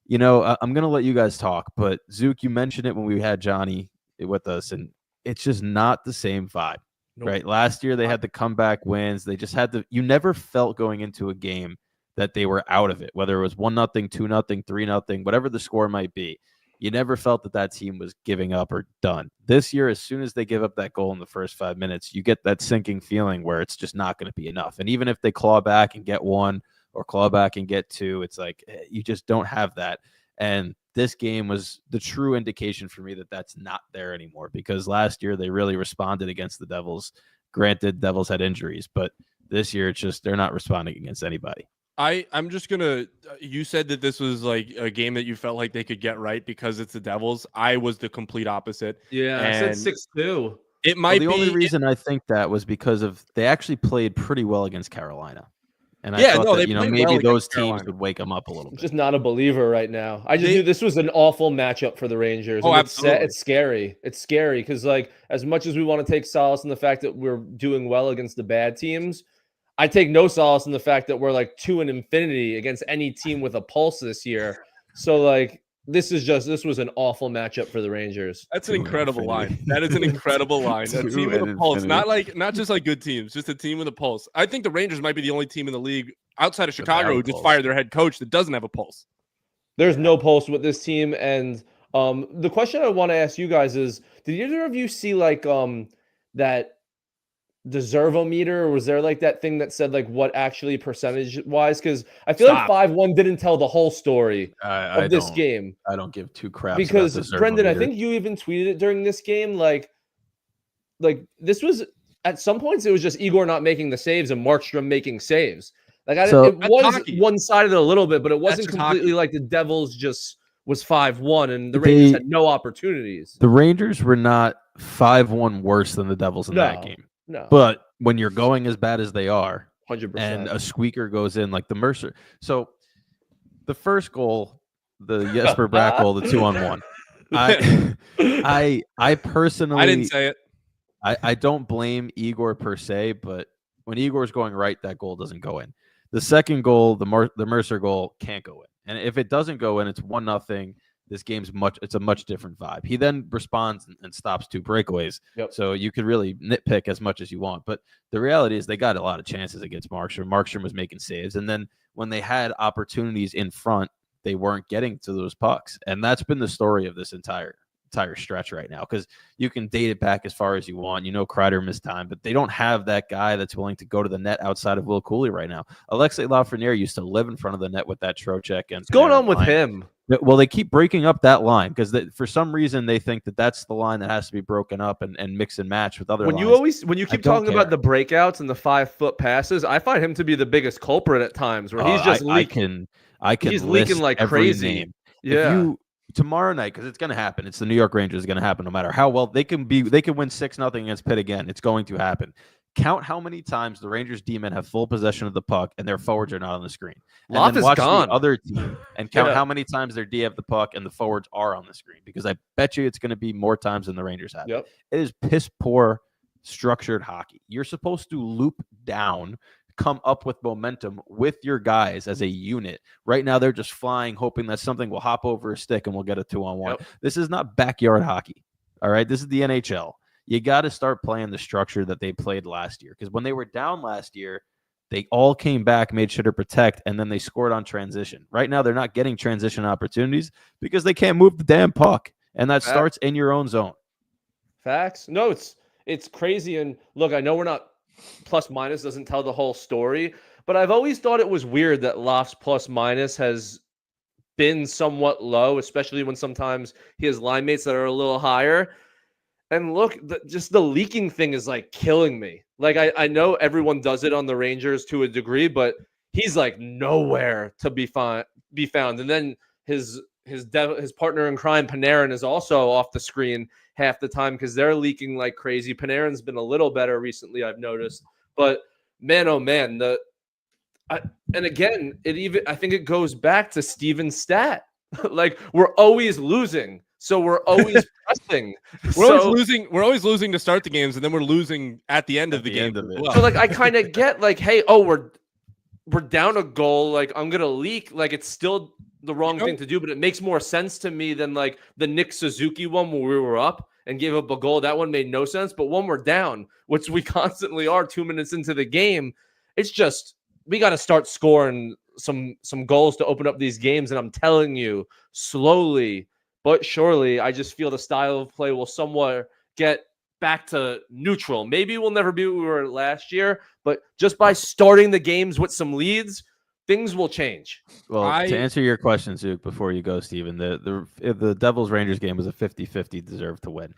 going to let you guys talk, but Zook, you mentioned it when we had Jonny with us, and it's just not the same vibe, right? Last year, they had the comeback wins. They just you never felt going into a game that they were out of it, whether it was 1-0, 2-0, 3-0, whatever the score might be. You never felt that team was giving up or done. This year, as soon as they give up that goal in the first 5 minutes, you get that sinking feeling where it's just not going to be enough. And even if they claw back and get one or claw back and get two, it's like you just don't have that. And this game was the true indication for me that that's not there anymore, because last year they really responded against the Devils. Granted, Devils had injuries, but this year it's just they're not responding against anybody. I'm just gonna. You said that this was like a game that you felt like they could get right because it's the Devils. I was the complete opposite. Yeah, I said 6-2. It might be. The only reason I think that was because they actually played pretty well against Carolina, and I thought that maybe those teams would wake them up a little bit. Just not a believer right now. I just knew this was an awful matchup for the Rangers. Oh, absolutely. It's scary. It's scary because, like, as much as we want to take solace in the fact that we're doing well against the bad teams, I take no solace in the fact that we're like 2 in infinity against any team with a pulse this year. So, like, this was an awful matchup for the Rangers. That's an incredible line. That is an incredible line. A team with a pulse, not just like good teams, just a team with a pulse. I think the Rangers might be the only team in the league outside of Chicago who just fired their head coach that doesn't have a pulse. There's no pulse with this team. And the question I want to ask you guys is, did either of you see like that deservometer, or was there like that thing that said like what actually percentage wise? Because I feel like 5-1 didn't tell the whole story of this game. I don't give two craps because Brendan, I think you even tweeted it during this game. Like this was at some points it was just Igor not making the saves and Markstrom making saves. Like it was one-sided a little bit, but it wasn't completely like the Devils just was 5-1 and the Rangers had no opportunities. The Rangers were not 5-1 worse than the Devils in that game. No. But when you're going as bad as they are, 100%, and a squeaker goes in like the Mercer. So the first goal, the Jesper Bratt goal, the 2-on-1. I personally, I didn't say it. I don't blame Igor per se, but when Igor's going right, that goal doesn't go in. The second goal, the Mercer goal, can't go in. And if it doesn't go in, it's 1-0. This game's it's a much different vibe. He then responds and stops 2 breakaways. Yep. So you could really nitpick as much as you want. But the reality is they got a lot of chances against Markstrom. Markstrom was making saves. And then when they had opportunities in front, they weren't getting to those pucks. And that's been the story of this entire stretch right now, because you can date it back as far as you want. Kreider missed time, but they don't have that guy that's willing to go to the net outside of Will Cooley right now. Alexei Lafreniere used to live in front of the net with that Trocheck. And what's going on with him? Well, they keep breaking up that line because for some reason they think that that's the line that has to be broken up and mix and match with other lines. When you keep talking about the breakouts and the 5-foot passes, I find him to be the biggest culprit at times where he's just leaking. He's leaking like crazy. Name. Yeah. Tomorrow night, because it's going to happen. It's the New York Rangers. It's going to happen no matter how well they can be. They can win 6-0 against Pitt again. It's going to happen. Count how many times the Rangers D-men have full possession of the puck and their forwards are not on the screen. And then watch the other team and count how many times their D have the puck and the forwards are on the screen. Because I bet you it's going to be more times than the Rangers have. Yep. It is piss poor structured hockey. You're supposed to loop down, come up with momentum with your guys as a unit. Right now, they're just flying, hoping that something will hop over a stick and we'll get a 2-on-1. Yep. This is not backyard hockey. All right. This is the NHL. You got to start playing the structure that they played last year. Because when they were down last year, they all came back, made sure to protect, and then they scored on transition. Right now, they're not getting transition opportunities because they can't move the damn puck. And that starts in your own zone. Facts. No, it's crazy. And look, I know we're not plus minus doesn't tell the whole story, but I've always thought it was weird that Loft's plus minus has been somewhat low, especially when sometimes he has line mates that are a little higher. And look, just the leaking thing is like killing me. Like I know everyone does it on the Rangers to a degree, but he's like nowhere to be found. And then his his partner in crime, Panarin, is also off the screen half the time because they're leaking like crazy. Panarin's been a little better recently, I've noticed. But man, oh man, and again, I think it goes back to Steven's stat. Like we're always losing, so we're always pressing. We're always losing to start the games, and then we're losing at the end of the game. So like I kind of get like, hey, we're down a goal. Like I'm gonna leak. Like it's still the wrong thing to do, but it makes more sense to me than like the Nick Suzuki one where we were up and gave up a goal. That one made no sense. But when we're down, which we constantly are 2 minutes into the game, it's just we got to start scoring some goals to open up these games. And I'm telling you, slowly but surely, I just feel the style of play will somewhat get back to neutral. Maybe we'll never be what we were last year, but just by starting the games with some leads, things will change. Well, to answer your question, Zook, before you go, Steven, the Devils-Rangers game was a 50-50 deserve to win.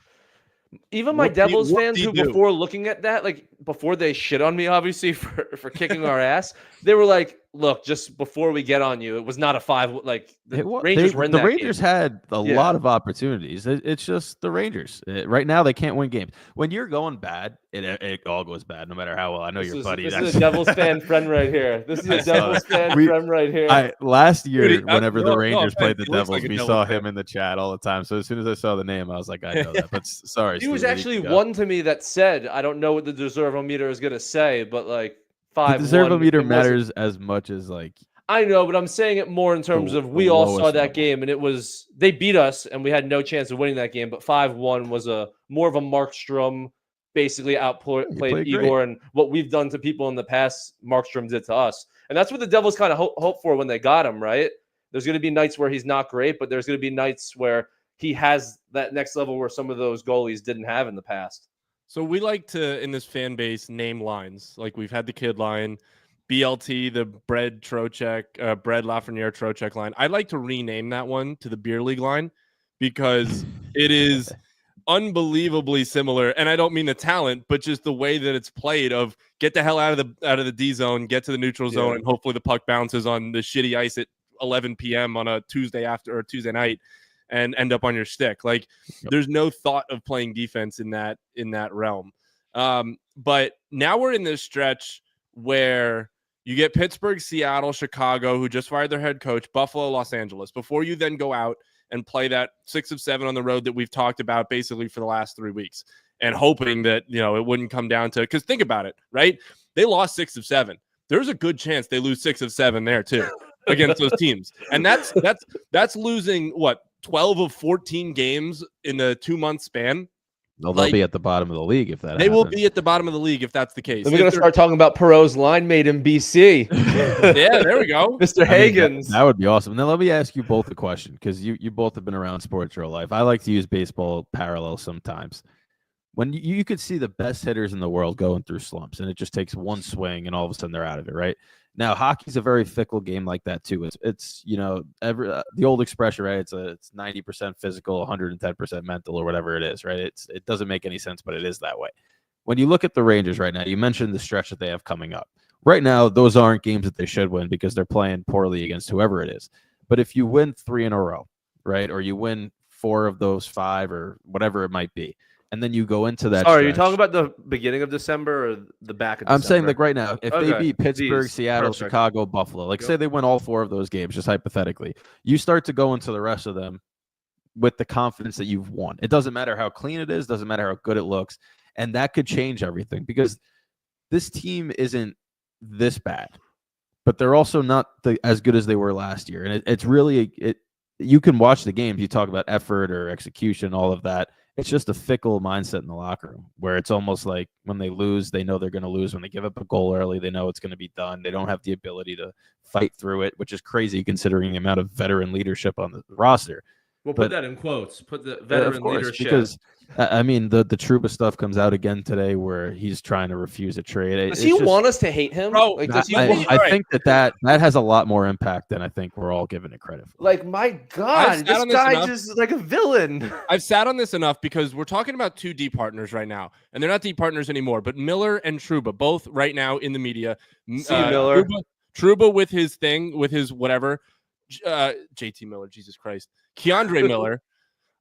Even my Devils fans who before looking at that, like before they shit on me, obviously for kicking our ass, they were like, look, just before we get on you, it was not a 5. Like the Rangers were in that Rangers game. had a lot of opportunities. It's just the Rangers. Right now, they can't win games. When you're going bad, it all goes bad, no matter how well. I know your buddy. This is a Devils fan friend right here. This is a Devils fan friend right here. Last year, whenever the Rangers played the Devils, we saw him in the chat all the time. So as soon as I saw the name, I was like, I know that. But sorry, he was actually one to me that said, I don't know what the deserve-o-meter is going to say, but like 5-1. The deserve-o-meter matters as much as like. I know, but I'm saying it more in terms of we all saw that game, and they beat us, and we had no chance of winning that game. But 5-1 was more of a Markstrom basically outplayed Igor, and what we've done to people in the past, Markstrom did to us, and that's what the Devils kind of hope for when they got him. Right? There's going to be nights where he's not great, but there's going to be nights where he has that next level where some of those goalies didn't have in the past. So we like to, in this fan base, name lines. Like we've had the kid line, BLT, the Bread Trocheck, Bread Lafreniere Trocheck line. I'd like to rename that one to the Beer League line because it is unbelievably similar. And I don't mean the talent, but just the way that it's played of get the hell out of the D zone, get to the neutral zone, and hopefully the puck bounces on the shitty ice at 11 p.m. on a Tuesday night and end up on your stick. Like there's no thought of playing defense in that realm. But now we're in this stretch where you get Pittsburgh, Seattle, Chicago, who just fired their head coach, Buffalo, Los Angeles, before you then go out and play that 6 of 7 on the road that we've talked about basically for the last 3 weeks, and hoping that, it wouldn't come down to, because think about it, right? They lost 6 of 7. There's a good chance they lose 6 of 7 there too against those teams. And that's losing what, 12 of 14 games in a 2-month span. They'll be at the bottom of the league if that happens. They will be at the bottom of the league if that's the case. Then we're going to start talking about Perot's line mate in BC. Yeah, there we go. Mr. Hagens. That would be awesome. Now let me ask you both a question, because you both have been around sports your whole life. I like to use baseball parallels sometimes. When you could see the best hitters in the world going through slumps, and it just takes one swing and all of a sudden they're out of it, right? Now, hockey's a very fickle game like that too. It's the old expression, right? It's 90% physical, 110% mental, or whatever it is, right? It doesn't make any sense, but it is that way. When you look at the Rangers right now, you mentioned the stretch that they have coming up. Right now, those aren't games that they should win because they're playing poorly against whoever it is. But if you win 3 in a row, right, or you win 4 of those 5 or whatever it might be, and then you go into that. Are you talking about the beginning of December or the back of December? I'm saying like right now, if they beat Pittsburgh, Seattle, Chicago, Buffalo, say they win all 4 of those games, just hypothetically, you start to go into the rest of them with the confidence that you've won. It doesn't matter how clean it is, doesn't matter how good it looks, and that could change everything because this team isn't this bad, but they're also not as good as they were last year. And it's really you can watch the games, you talk about effort or execution, all of that. It's just a fickle mindset in the locker room where it's almost like when they lose, they know they're going to lose. When they give up a goal early, they know it's going to be done. They don't have the ability to fight through it, which is crazy considering the amount of veteran leadership on the roster. We'll put that in quotes. Put the veteran leadership. Because, I mean, the Trouba stuff comes out again today where he's trying to refuse a trade. Does he want us to hate him? Bro, I think that has a lot more impact than I think we're all giving it credit for. Like, my God, this guy just like a villain. I've sat on this enough because we're talking about 2 D partners right now, and they're not D partners anymore, but Miller and Trouba, both right now in the media. See Miller. Trouba with his thing, with his whatever. JT Miller, Jesus Christ, Keandre Miller.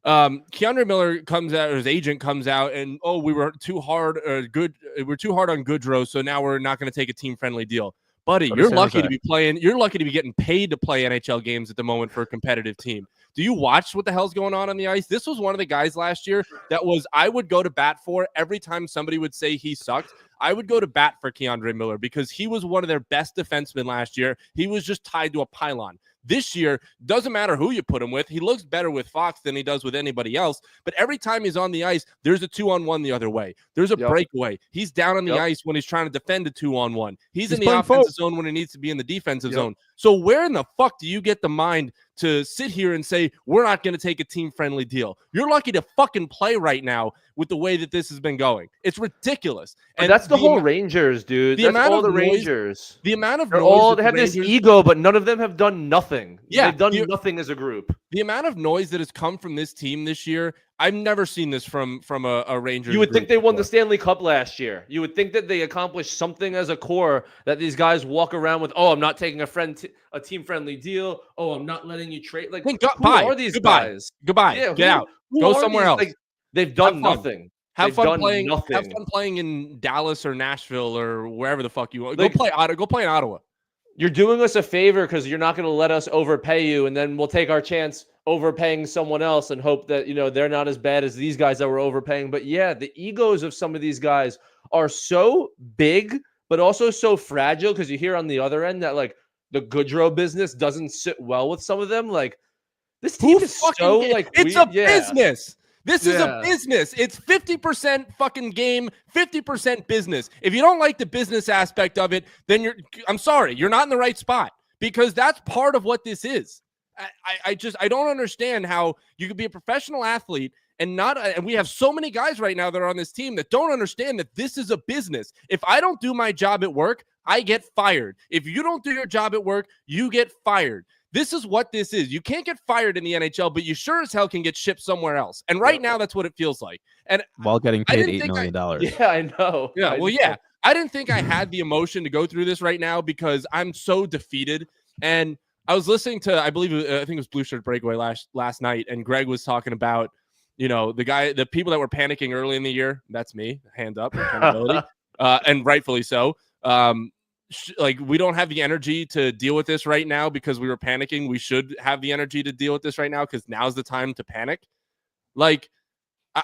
Keandre Miller comes out, or his agent comes out, and we were too hard on Goodrow, so now we're not going to take a team-friendly deal. Buddy, you're lucky to be playing. You're lucky to be getting paid to play NHL games at the moment for a competitive team. Do you watch what the hell's going on the ice? This was one of the guys last year that I would go to bat for every time somebody would say he sucked. I would go to bat for Keandre Miller because he was one of their best defensemen last year. He was just tied to a pylon. This year, doesn't matter who you put him with. He looks better with Fox than he does with anybody else. But every time he's on the ice, there's a 2-on-1 the other way. There's a breakaway. He's down on the ice when he's trying to defend a 2-on-1. He's in the offensive zone when he needs to be in the defensive zone. So where in the fuck do you get the mind to sit here and say, we're not going to take a team-friendly deal? You're lucky to fucking play right now with the way that this has been going. It's ridiculous. And that's the whole Rangers, dude. That's all the Rangers. The amount of noise. They have this ego, but none of them have done nothing. Yeah, they've done nothing as a group. The amount of noise that has come from this team this year, I've never seen this from a Rangers. You would think they won the Stanley Cup last year. You would think that they accomplished something as a core, that these guys walk around with, I'm not taking a team-friendly deal. I'm not letting you trade. Like, who are these guys? Goodbye. Yeah, get out. Go somewhere else. Like, they've done nothing. Have fun playing in Dallas or Nashville or wherever the fuck you want. Go play in Ottawa. You're doing us a favor because you're not going to let us overpay you, and then we'll take our chance overpaying someone else and hope that they're not as bad as these guys that were overpaying. But yeah, the egos of some of these guys are so big, but also so fragile, because you hear on the other end that like the Goodrow business doesn't sit well with some of them. Like, this team is so like it's a business. This is a business. It's 50% fucking game, 50% business. If you don't like the business aspect of it, then I'm sorry, you're not in the right spot, because that's part of what this is. I don't understand how you could be a professional athlete and we have so many guys right now that are on this team that don't understand that this is a business. If I don't do my job at work, I get fired. If you don't do your job at work, you get fired. This is what this is. You can't get fired in the NHL, but you sure as hell can get shipped somewhere else. And right now, that's what it feels like. And while getting paid $8 million. Yeah, I know. Yeah, I didn't think I had the emotion to go through this right now because I'm so defeated. And I was listening to, I think it was Blue Shirt Breakaway last night, and Greg was talking about, the people that were panicking early in the year. That's me. Hand up, accountability, and rightfully so. Like, we don't have the energy to deal with this right now because we were panicking. We should have the energy to deal with this right now because now's the time to panic. Like, I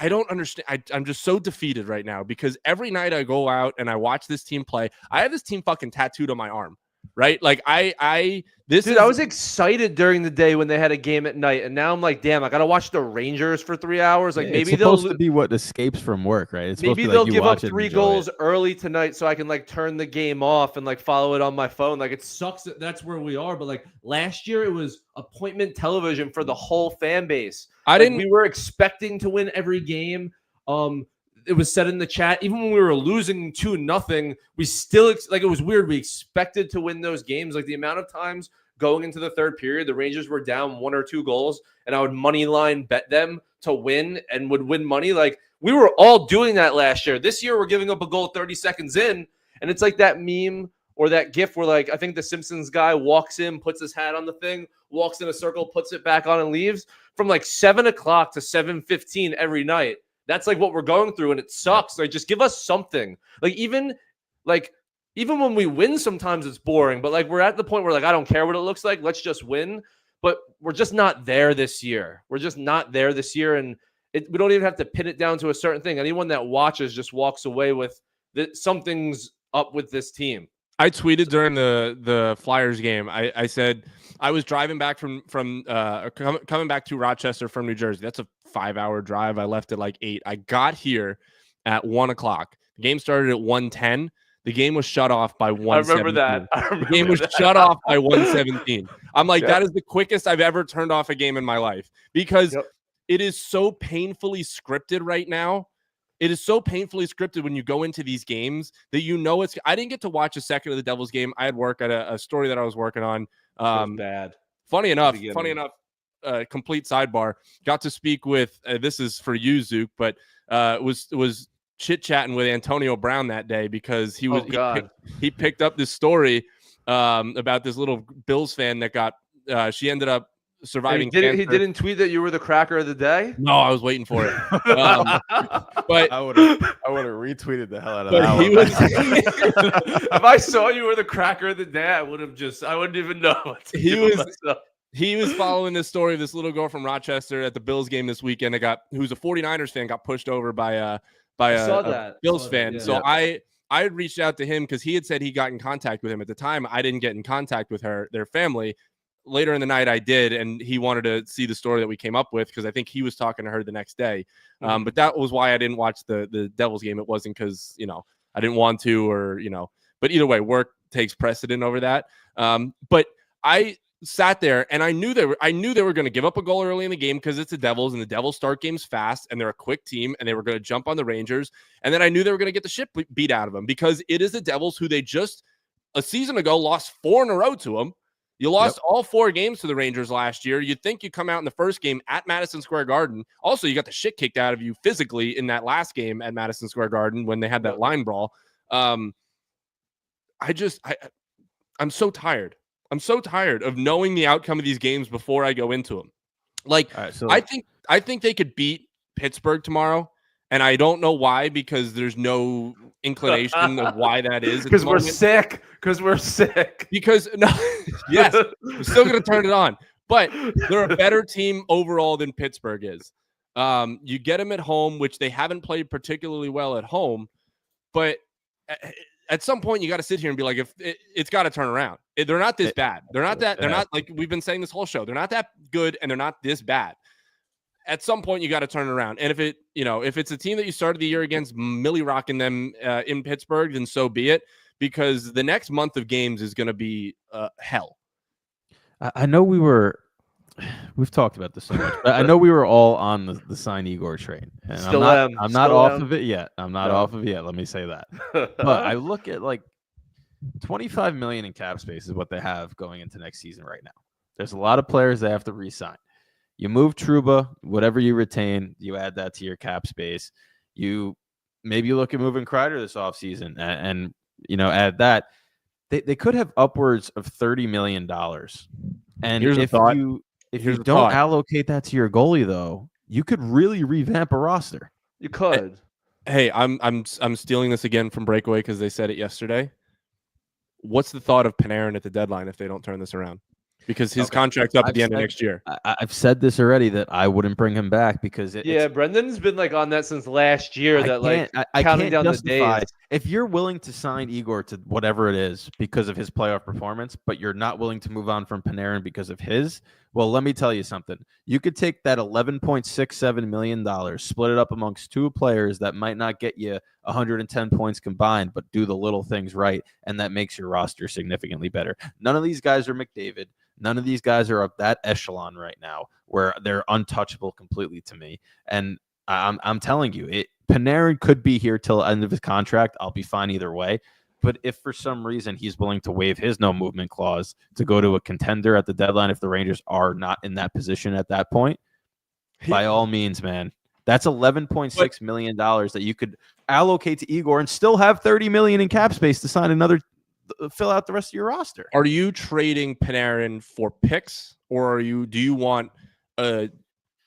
don't understand. I'm just so defeated right now because every night I go out and I watch this team play. I have this team fucking tattooed on my arm, right? Like, I was excited during the day when they had a game at night, and now I'm like, damn, I gotta watch the Rangers for 3 hours. Like, maybe they'll be what escapes from work, right? Maybe they'll give up 3 goals early tonight so I can like turn the game off and like follow it on my phone. Like, it sucks that that's where we are, but like last year it was appointment television for the whole fan base. We were expecting to win every game. It was said in the chat, even when we were losing 2-0, we still it was weird. We expected to win those games. Like, the amount of times going into the third period, the Rangers were down 1 or 2 goals, and I would money line bet them to win and would win money. Like, we were all doing that last year. This year, we're giving up a goal 30 seconds in, and it's like that meme or that GIF where, like, I think the Simpsons guy walks in, puts his hat on the thing, walks in a circle, puts it back on, and leaves from like 7 o'clock to 7:15 every night. That's like what we're going through, and it sucks. Like, just give us something. Like, even when we win, sometimes it's boring, but like, we're at the point where like, I don't care what it looks like. Let's just win. But we're just not there this year. And we don't even have to pin it down to a certain thing. Anyone that watches just walks away with something's up with this team. I tweeted during the Flyers game. I said I was driving back from coming back to Rochester from New Jersey. That's a 5-hour drive. I left at like 8. I got here at 1 o'clock. The game started at 1:10. The game was shut off by 1:17. I remember that. The game was shut off by 1:17. I'm like, that is the quickest I've ever turned off a game in my life because it is so painfully scripted right now. It is so painfully scripted when you go into these games that I didn't get to watch a second of the Devils game. I had work at a story that I was working on. Bad. Funny enough, complete sidebar. Got to speak with this is for you, Zook, but was chit-chatting with Antonio Brown that day because he picked up this story about this little Bills fan that got she ended up surviving. He didn't tweet that you were the cracker of the day. No, I was waiting for it. But I would have retweeted the hell out of that. He was, if I saw you were the cracker of the day, I wouldn't even know. He was following this story of this little girl from Rochester at the Bills game this weekend. Who's a 49ers fan, got pushed over by a Bills fan. So I had reached out to him because he had said he got in contact with him. At the time, I didn't get in contact with their family. Later in the night, I did, and he wanted to see the story that we came up with because I think he was talking to her the next day. But that was why I didn't watch the Devils game. It wasn't because I didn't want to, or But either way, work takes precedent over that. But I sat there and I knew they were going to give up a goal early in the game because it's the Devils, and the Devils start games fast, and they're a quick team, and they were going to jump on the Rangers. And then I knew they were going to get the shit beat out of them because it is the Devils who they just a season ago lost 4 in a row to them. You lost all 4 games to the Rangers last year. You'd think you'd come out in the first game at Madison Square Garden. Also, you got the shit kicked out of you physically in that last game at Madison Square Garden when they had that line brawl. I'm so tired. I'm so tired of knowing the outcome of these games before I go into them. I think they could beat Pittsburgh tomorrow, and I don't know why, because there's no inclination of why that is. Because we're sick. Because yes, we're still going to turn it on. But they're a better team overall than Pittsburgh is. You get them at home, which they haven't played particularly well at home, but at some point you got to sit here and be like, it's got to turn around. They're not this bad. They're not like we've been saying this whole show. They're not that good, and they're not this bad. At some point you got to turn it around. And if it's a team that you started the year against Millie rocking them in Pittsburgh, then so be it, because the next month of games is going to be hell. I know we've talked about this so much, but I know we were all on the sign Igor train. And I'm not off of it yet. Let me say that. But I look at like $25 million in cap space is what they have going into next season right now. There's a lot of players they have to re-sign. You move Trouba, whatever you retain, you add that to your cap space. You look at moving Kreider this offseason and add that. They could have upwards of $30 million. And if you don't allocate that to your goalie, though, you could really revamp a roster. You could. Hey, I'm stealing this again from Breakaway because they said it yesterday. What's the thought of Panarin at the deadline if they don't turn this around? Because his contract's up at the end of next year. I've said this already that I wouldn't bring him back because Brendan's been like on that since last year. I counting down justify, the days. If you're willing to sign Igor to whatever it is because of his playoff performance, but you're not willing to move on from Panarin because of his, well, let me tell you something. You could take that $11.67 million, split it up amongst 2 players that might not get you 110 points combined, but do the little things right, and that makes your roster significantly better. None of these guys are McDavid. None of these guys are up that echelon right now where they're untouchable completely to me. And I'm telling you, Panarin could be here till the end of his contract. I'll be fine either way. But if for some reason he's willing to waive his no movement clause to go to a contender at the deadline, if the Rangers are not in that position at that point, by all means, man, that's $11.6 million that you could allocate to Igor and still have $30 million in cap space to sign another, fill out the rest of your roster. Are you trading Panarin for picks, or do you want I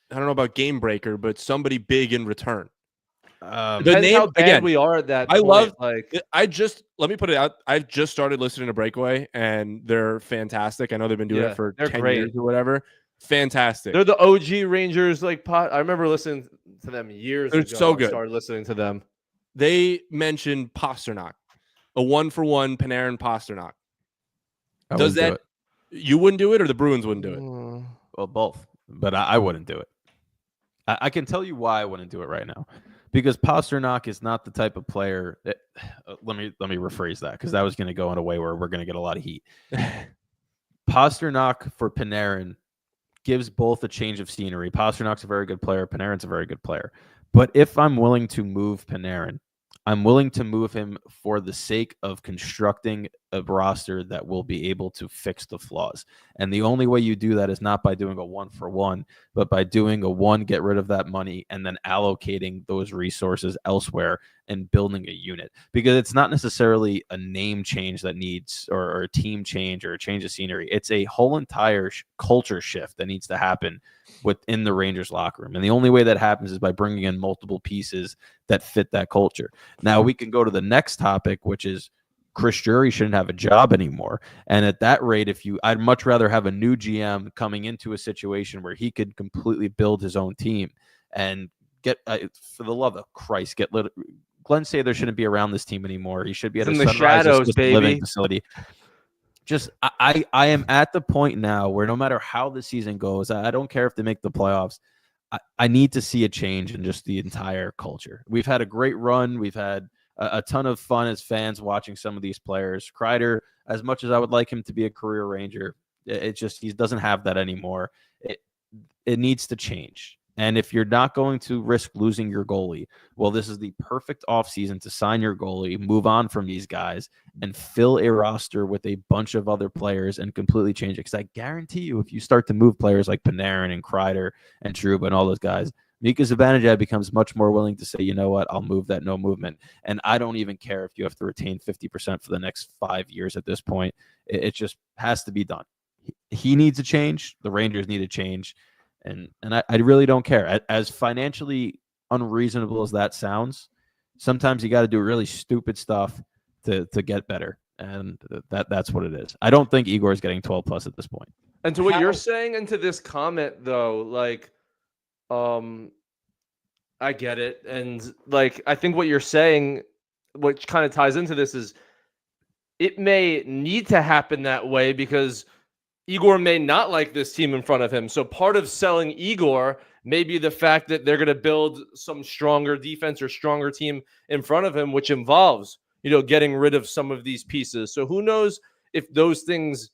don't know about game breaker, but somebody big in return? The name how bad again, we are at that. Let me put it out. I've just started listening to Breakaway, and they're fantastic. I know they've been doing it for 10 years or whatever. Fantastic. They're the OG Rangers. I remember listening to them years ago. They're so good. I started listening to them. They mentioned Pasternak, a 1-for-1 Panarin Pasternak. You wouldn't do it, or the Bruins wouldn't do it? Well, both, but I wouldn't do it. I can tell you why I wouldn't do it right now. Because Pasternak is not the type of player that let me rephrase that, because that was going to go in a way where we're going to get a lot of heat. Pasternak for Panarin gives both a change of scenery. Pasternak's a very good player. Panarin's a very good player. But if I'm willing to move Panarin, I'm willing to move him for the sake of constructing a roster that will be able to fix the flaws. And the only way you do that is not by doing a 1-for-1, but by doing a 1, get rid of that money, and then allocating those resources elsewhere and building a unit, because it's not necessarily a name change that needs or a team change or a change of scenery. It's a whole entire culture shift that needs to happen within the Rangers locker room. And the only way that happens is by bringing in multiple pieces that fit that culture. Now we can go to the next topic, which is Chris Drury shouldn't have a job anymore. And at that rate, I'd much rather have a new GM coming into a situation where he could completely build his own team and get, for the love of Christ, Glenn Sather shouldn't be around this team anymore. He should be at in a the shadows, baby. living facility. Just, I am at the point now where no matter how the season goes, I don't care if they make the playoffs. I need to see a change in just the entire culture. We've had a great run. We've had a ton of fun as fans watching some of these players. Kreider, as much as I would like him to be a career Ranger, he doesn't have that anymore. It needs to change. And if you're not going to risk losing your goalie, well, this is the perfect offseason to sign your goalie, move on from these guys, and fill a roster with a bunch of other players and completely change it. Because I guarantee you, if you start to move players like Panarin and Kreider and Trouba and all those guys, Mika Zibanejad becomes much more willing to say, you know what, I'll move that no movement. And I don't even care if you have to retain 50% for the next 5 years at this point. It just has to be done. He needs a change. The Rangers need a change. And I really don't care. As financially unreasonable as that sounds, sometimes you got to do really stupid stuff to get better. And that's what it is. I don't think Igor is getting 12 plus at this point. And to what you're saying, and to this comment, though, like, I get it. And, like, I think what you're saying, what kind of ties into this is it may need to happen that way because Igor may not like this team in front of him. So part of selling Igor may be the fact that they're going to build some stronger defense or stronger team in front of him, which involves, getting rid of some of these pieces. So who knows if those things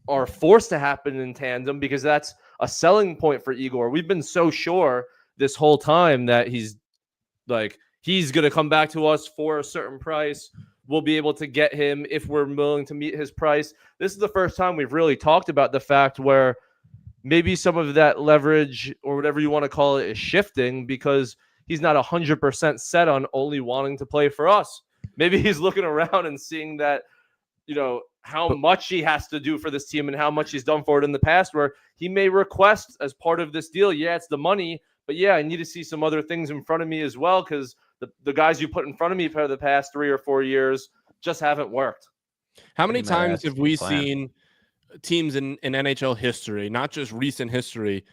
are forced to happen in tandem, because that's a selling point for Igor. We've been so sure this whole time that he's going to come back to us for a certain price. We'll be able to get him if we're willing to meet his price. This is the first time we've really talked about the fact where maybe some of that leverage or whatever you want to call it is shifting because he's not 100% set on only wanting to play for us. Maybe he's looking around and seeing that, how much he has to do for this team and how much he's done for it in the past, where he may request as part of this deal, yeah, it's the money, but yeah, I need to see some other things in front of me as well, because the guys you put in front of me for the past 3 or 4 years just haven't worked. How many times have we seen teams in NHL history, not just recent history,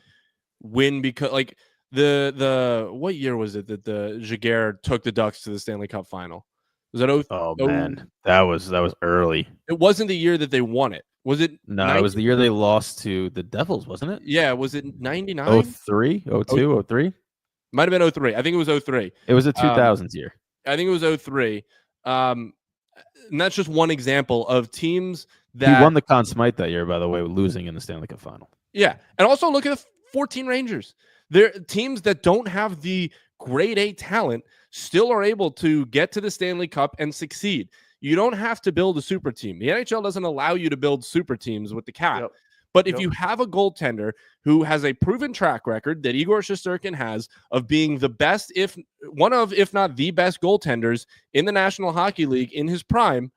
win because, like, the what year was it that the Jaguar took the Ducks to the Stanley Cup final? Was that man, that was early. It wasn't the year that they won it. Was it? No, it was the year they lost to the Devils, wasn't it? Yeah, was it 99? 03, 02, 03? Might have been 03. I think it was 03. It was a 2000s year. I think it was 03. And that's just one example of teams that he won the Conn Smythe that year, by the way, losing in the Stanley Cup final. Yeah, and also look at the 14 Rangers. They're teams that don't have the grade A talent still are able to get to the Stanley Cup and succeed. You don't have to build a super team. The NHL doesn't allow you to build super teams with the cap. Yep. But if you have a goaltender who has a proven track record that Igor Shesterkin has of being the best, if not the best goaltenders in the National Hockey League in his prime,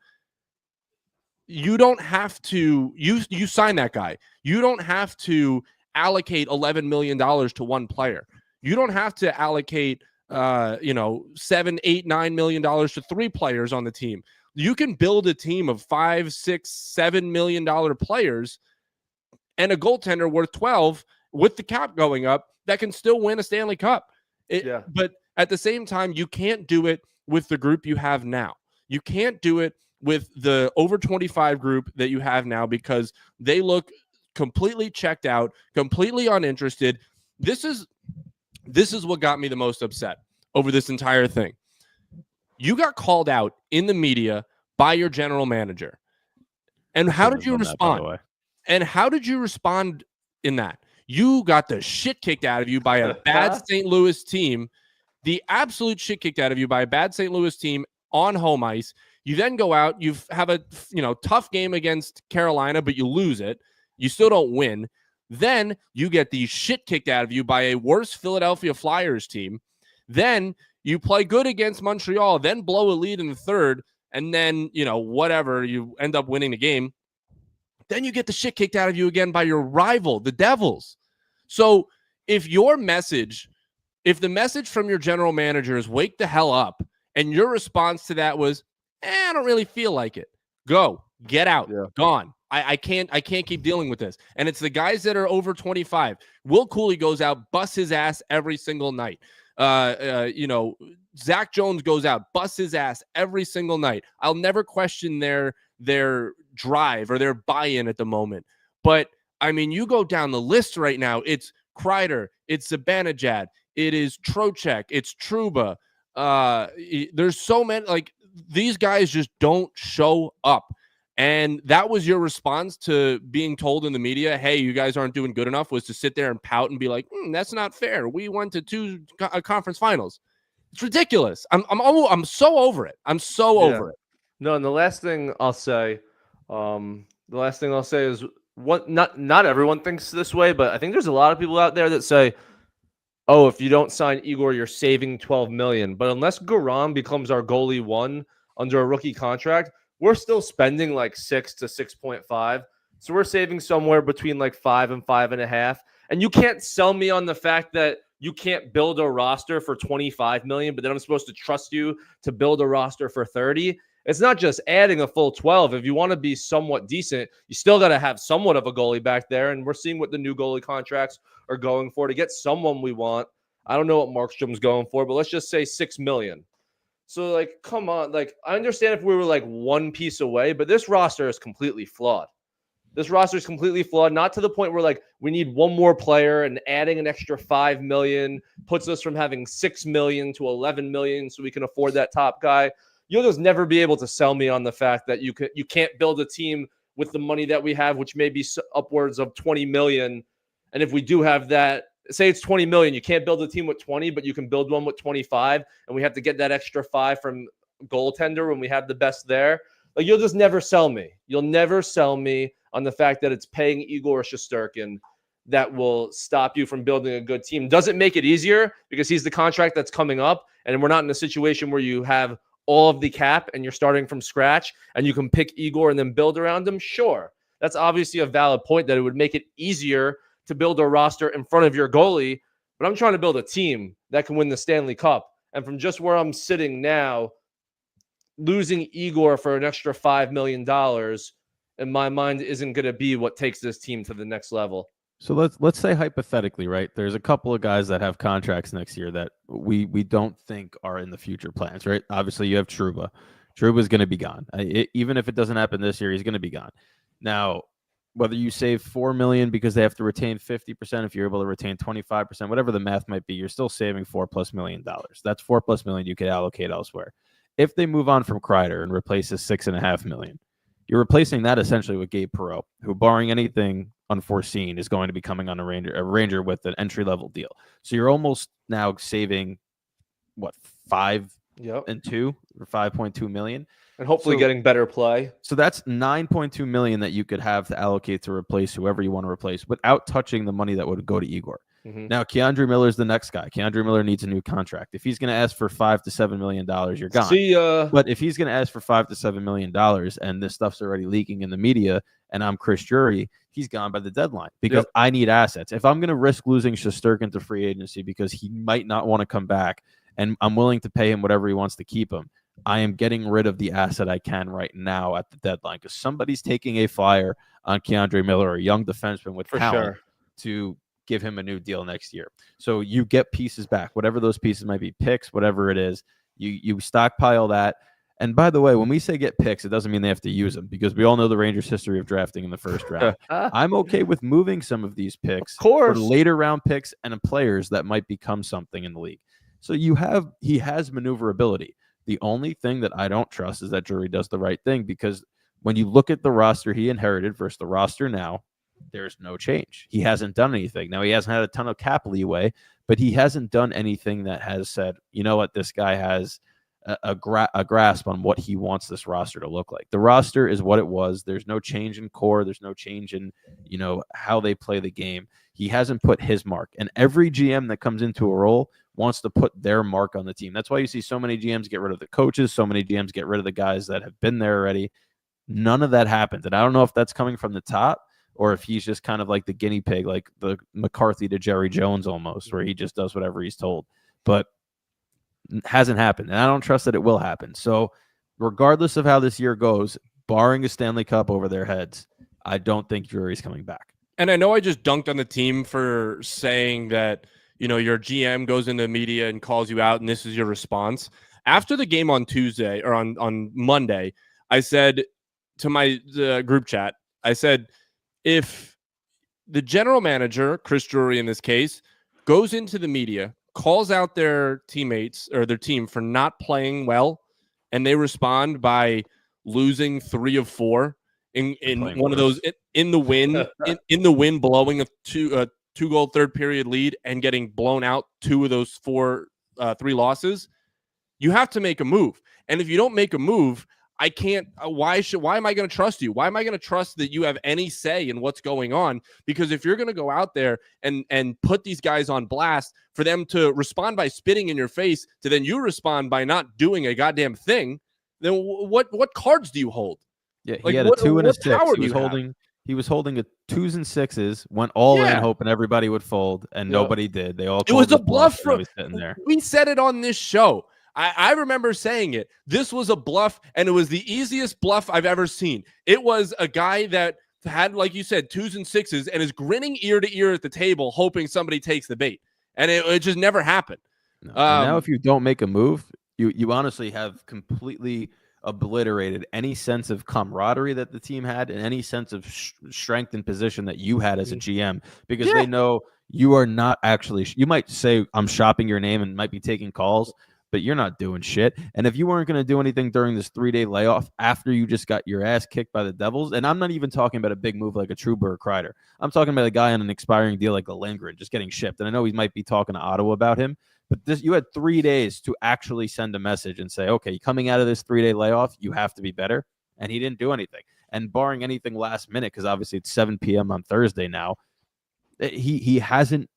you don't have to you sign that guy. You don't have to allocate $11 million to one player. You don't have to allocate $7, $8, $9 million to 3 players on the team. You can build a team of $5, $6, $7 million players and a goaltender worth 12 with the cap going up that can still win a Stanley Cup. But at the same time, you can't do it with the group you have now. You can't do it with the over 25 group that you have now because they look completely checked out, completely uninterested. This is what got me the most upset over this entire thing. You got called out in the media by your general manager. And how did you respond? And how did you respond in that? You got the shit kicked out of you by a bad St. Louis team, the absolute shit kicked out of you by a bad St. Louis team on home ice. You then go out, you have a tough game against Carolina, but you lose it. You still don't win. Then you get the shit kicked out of you by a worse Philadelphia Flyers team. Then You play good against Montreal, then blow a lead in the third, and then, whatever, you end up winning the game. Then you get the shit kicked out of you again by your rival, the Devils. So if the message from your general manager is wake the hell up, and your response to that was, I don't really feel like it. Go, get out, gone. I can't keep dealing with this. And it's the guys that are over 25. Will Cooley goes out, busts his ass every single night. Zach Jones goes out, busts his ass every single night. I'll never question their drive or their buy-in at the moment. But I mean, you go down the list right now. It's Kreider, it's Zibanejad, it is Trocheck, it's Trouba. There's so many, like, these guys just don't show up. And that was your response to being told in the media, hey, you guys aren't doing good enough, was to sit there and pout and be like, that's not fair. We went to 2 conference finals. It's ridiculous. I'm so over it. I'm so over it. No, and the last thing I'll say is what not everyone thinks this way, but I think there's a lot of people out there that say, oh, if you don't sign Igor, you're saving $12 million. But unless Garam becomes our goalie 1 under a rookie contract, we're still spending like 6 to 6.5. So we're saving somewhere between like 5 and 5.5. And you can't sell me on the fact that you can't build a roster for $25 million, but then I'm supposed to trust you to build a roster for 30. It's not just adding a full 12. If you want to be somewhat decent, you still got to have somewhat of a goalie back there. And we're seeing what the new goalie contracts are going for to get someone we want. I don't know what Markstrom's going for, but let's just say $6 million. So, like, come on. Like, I understand if we were, like, one piece away, but this roster is completely flawed. This roster is completely flawed, not to the point where, like, we need one more player and adding an extra $5 million puts us from having $6 million to $11 million so we can afford that top guy. You'll just never be able to sell me on the fact that you can't build a team with the money that we have, which may be upwards of $20 million. And if we do have that, say it's $20 million, you can't build a team with 20, but you can build one with 25, and we have to get that extra 5 from goaltender when we have the best there. Like, you'll just never sell me. You'll never sell me on the fact that it's paying Igor Shesterkin that will stop you from building a good team. Does it make it easier because he's the contract that's coming up, and we're not in a situation where you have all of the cap and you're starting from scratch and you can pick Igor and then build around him? Sure. That's obviously a valid point that it would make it easier to build a roster in front of your goalie, but I'm trying to build a team that can win the Stanley Cup. And from just where I'm sitting now, losing Igor for an extra $5 million in my mind isn't going to be what takes this team to the next level. So let's say hypothetically, right? There's a couple of guys that have contracts next year that we don't think are in the future plans, right? Obviously, you have Trouba. Trouba's going to be gone. Even if it doesn't happen this year, he's going to be gone. Now, whether you save $4 million because they have to retain 50%, if you're able to retain 25%, whatever the math might be, you're still saving $4+ million. That's $4+ million you could allocate elsewhere. If they move on from Kreider and replaces $6.5 million, you're replacing that essentially with Gabe Perreault, who, barring anything unforeseen, is going to be coming on a Ranger with an entry-level deal. So you're almost now saving, what, 5 and 2 or $5.2 million? And hopefully getting better play. So that's $9.2 million that you could have to allocate to replace whoever you want to replace without touching the money that would go to Igor. Mm-hmm. Now, Keandre Miller is the next guy. Keandre Miller needs a new contract. If he's going to ask for $5 to $7 million, you're gone. See ya. But if he's going to ask for $5 to $7 million and this stuff's already leaking in the media and I'm Chris Drury, he's gone by the deadline because I need assets. If I'm going to risk losing Shesterkin to free agency because he might not want to come back and I'm willing to pay him whatever he wants to keep him, I am getting rid of the asset I can right now at the deadline because somebody's taking a flyer on Keandre Miller, a young defenseman with talent, to give him a new deal next year. So you get pieces back, whatever those pieces might be, picks, whatever it is. You stockpile that. And by the way, when we say get picks, it doesn't mean they have to use them because we all know the Rangers' history of drafting in the first round. I'm okay with moving some of these picks for later round picks and players that might become something in the league. So he has maneuverability. The only thing that I don't trust is that Drury does the right thing because when you look at the roster he inherited versus the roster now, there's no change. He hasn't done anything. Now, he hasn't had a ton of cap leeway, but he hasn't done anything that has said, you know what, this guy has a grasp on what he wants this roster to look like. The roster is what it was. There's no change in core. There's no change in, how they play the game. He hasn't put his mark. And every GM that comes into a role wants to put their mark on the team. That's why you see so many GMs get rid of the coaches, so many GMs get rid of the guys that have been there already. None of that happens. And I don't know if that's coming from the top or if he's just kind of like the guinea pig, like the McCarthy to Jerry Jones almost, where he just does whatever he's told. But it hasn't happened. And I don't trust that it will happen. So regardless of how this year goes, barring a Stanley Cup over their heads, I don't think Drury's coming back. And I know I just dunked on the team for saying that, your GM goes into the media and calls you out and this is your response. After the game on Tuesday or on Monday, I said to my group chat, I said, if the general manager, Chris Drury in this case, goes into the media, calls out their teammates or their team for not playing well, and they respond by losing 3 of 4 in one of those in the win, in the win, blowing a 2-goal third period lead and getting blown out 2 of those 3 losses, you have to make a move. And if you don't make a move, I can't. Why am I going to trust you? Why am I going to trust that you have any say in what's going on? Because if you're going to go out there and put these guys on blast for them to respond by spitting in your face, to then you respond by not doing a goddamn thing, then what cards do you hold? Yeah, he had a 2 and a 6. He was holding a 2s and 6s, went all in hoping everybody would fold, and nobody did. They all it was a bluff. Sitting there. We said it on this show. I remember saying it. This was a bluff, and it was the easiest bluff I've ever seen. It was a guy that had, like you said, 2s and 6s, and is grinning ear to ear at the table, hoping somebody takes the bait, and it just never happened. No. Now, if you don't make a move, you honestly have completely obliterated any sense of camaraderie that the team had and any sense of strength and position that you had as a GM, because they know you are not actually. You might say, I'm shopping your name and might be taking calls, but you're not doing shit. And if you weren't going to do anything during this 3-day layoff after you just got your ass kicked by the Devils, and I'm not even talking about a big move like a Trouba or Kreider. I'm talking about a guy on an expiring deal like a Lindgren just getting shipped. And I know he might be talking to Ottawa about him, but you had 3 days to actually send a message and say, okay, coming out of this 3-day layoff, you have to be better. And he didn't do anything. And barring anything last minute, because obviously it's 7 p.m. on Thursday now, he hasn't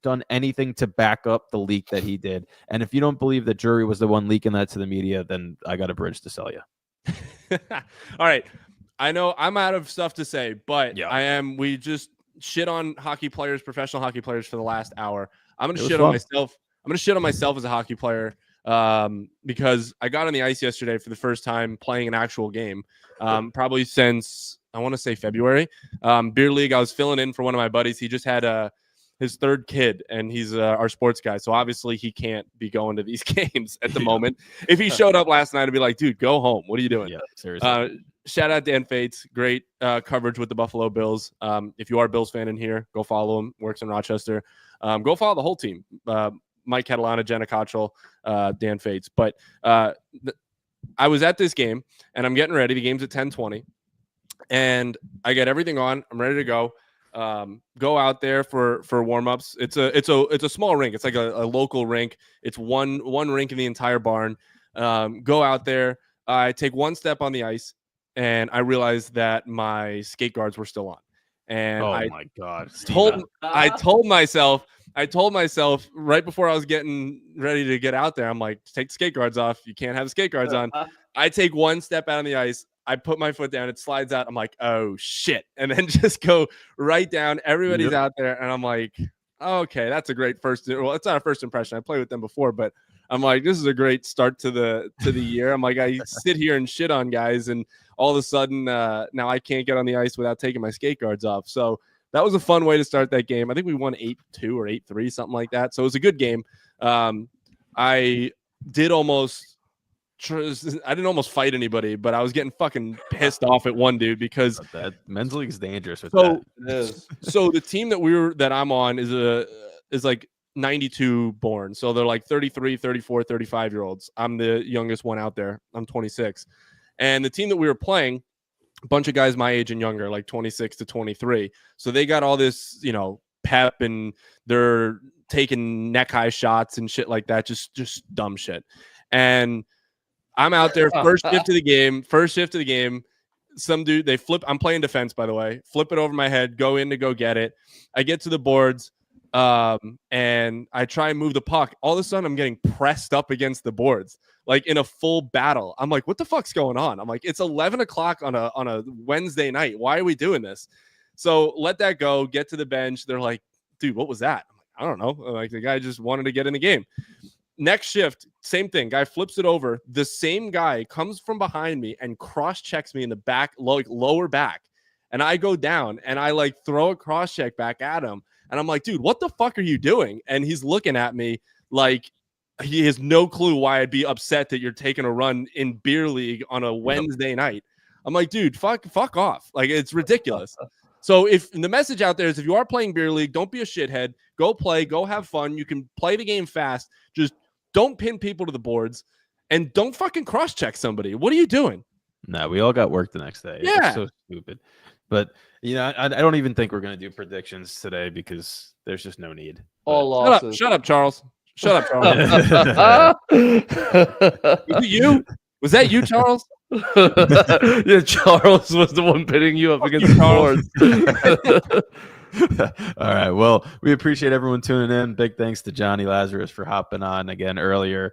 done anything to back up the leak that he did. And if you don't believe that Drury was the one leaking that to the media, then I got a bridge to sell you. All right. I know I'm out of stuff to say, but we just shit on hockey players, professional hockey players for the last hour. I'm going to shit on myself. I'm going to shit on myself as a hockey player because I got on the ice yesterday for the first time playing an actual game, probably since, I want to say February. Beer League, I was filling in for one of my buddies. He just had his 3rd kid, and he's our sports guy. So obviously he can't be going to these games at the moment. If he showed up last night, I'd be like, dude, go home. What are you doing? Yeah, seriously. Shout out Dan Fates. Great coverage with the Buffalo Bills. If you are a Bills fan in here, go follow him. Works in Rochester. Go follow the whole team. Mike Catalana, Jenna Cottrell, Dan Fates. But I was at this game, and I'm getting ready. The game's at 10:20. And I get everything on. I'm ready to go. Go out there for warm-ups. It's a small rink. It's like a local rink. It's one rink in the entire barn. Go out there. I take one step on the ice, and I realized that my skate guards were still on. And my God! I told myself right before I was getting ready to get out there, I'm like, take the skate guards off. You can't have the skate guards on. I take one step out on the ice. I put my foot down. It slides out. I'm like, oh shit, and then just go right down. Everybody's out there, and I'm like, okay, that's a great first. Well, it's not a first impression. I played with them before, but I'm like, this is a great start to the year. I'm like, I sit here and shit on guys, and all of a sudden now I can't get on the ice without taking my skate guards off. So that was a fun way to start that game. I think we won 8-2 or 8-3, something like that. So it was a good game. I didn't almost fight anybody, but I was getting fucking pissed off at one dude because that men's league is dangerous with that. So the team that I'm on is like 92 born. So they're like 33, 34, 35-year-olds. I'm the youngest one out there. I'm 26. And the team that we were playing, a bunch of guys my age and younger, like 26 to 23. So they got all this, pep, and they're taking neck high shots and shit like that. Just dumb shit. And I'm out there first shift of the game. Some dude, they flip. I'm playing defense, by the way. Flip it over my head, go in to go get it. I get to the boards. and I try and move the puck. All of a sudden, I'm getting pressed up against the boards, like in a full battle. I'm like, what the fuck's going on? I'm like, it's 11 o'clock on a Wednesday night. Why are we doing this? So let that go, get to the bench. They're like, dude, what was that? I'm like, I don't know. Like, the guy just wanted to get in the game. Next shift, same thing. Guy flips it over. The same guy comes from behind me and cross-checks me in the back, like lower back. And I go down and I like throw a cross-check back at him. And I'm like, dude, what the fuck are you doing? And he's looking at me like he has no clue why I'd be upset that you're taking a run in beer league on a Wednesday night. I'm like, dude, fuck off. Like, it's ridiculous. So if the message out there is, if you are playing beer league, don't be a shithead. Go play, go have fun. You can play the game fast. Just don't pin people to the boards and don't fucking cross-check somebody. What are you doing? No, we all got work the next day. Yeah. It's so stupid. But, I don't even think we're going to do predictions today because there's just no need. All losses. Shut up, Charles. Shut up, Charles. Was it you? Was that you, Charles? Yeah, Charles was the one pitting you up against the boards. All right. Well, we appreciate everyone tuning in. Big thanks to Jonny Lazarus for hopping on again earlier.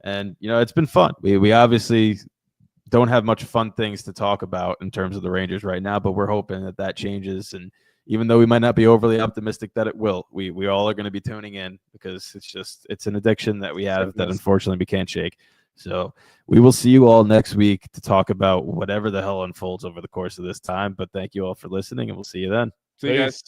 And, it's been fun. We obviously don't have much fun things to talk about in terms of the Rangers right now, but we're hoping that changes. And even though we might not be overly optimistic that it will, we all are going to be tuning in because it's an addiction that we have that unfortunately we can't shake. So we will see you all next week to talk about whatever the hell unfolds over the course of this time. But thank you all for listening, and we'll see you then. See you guys.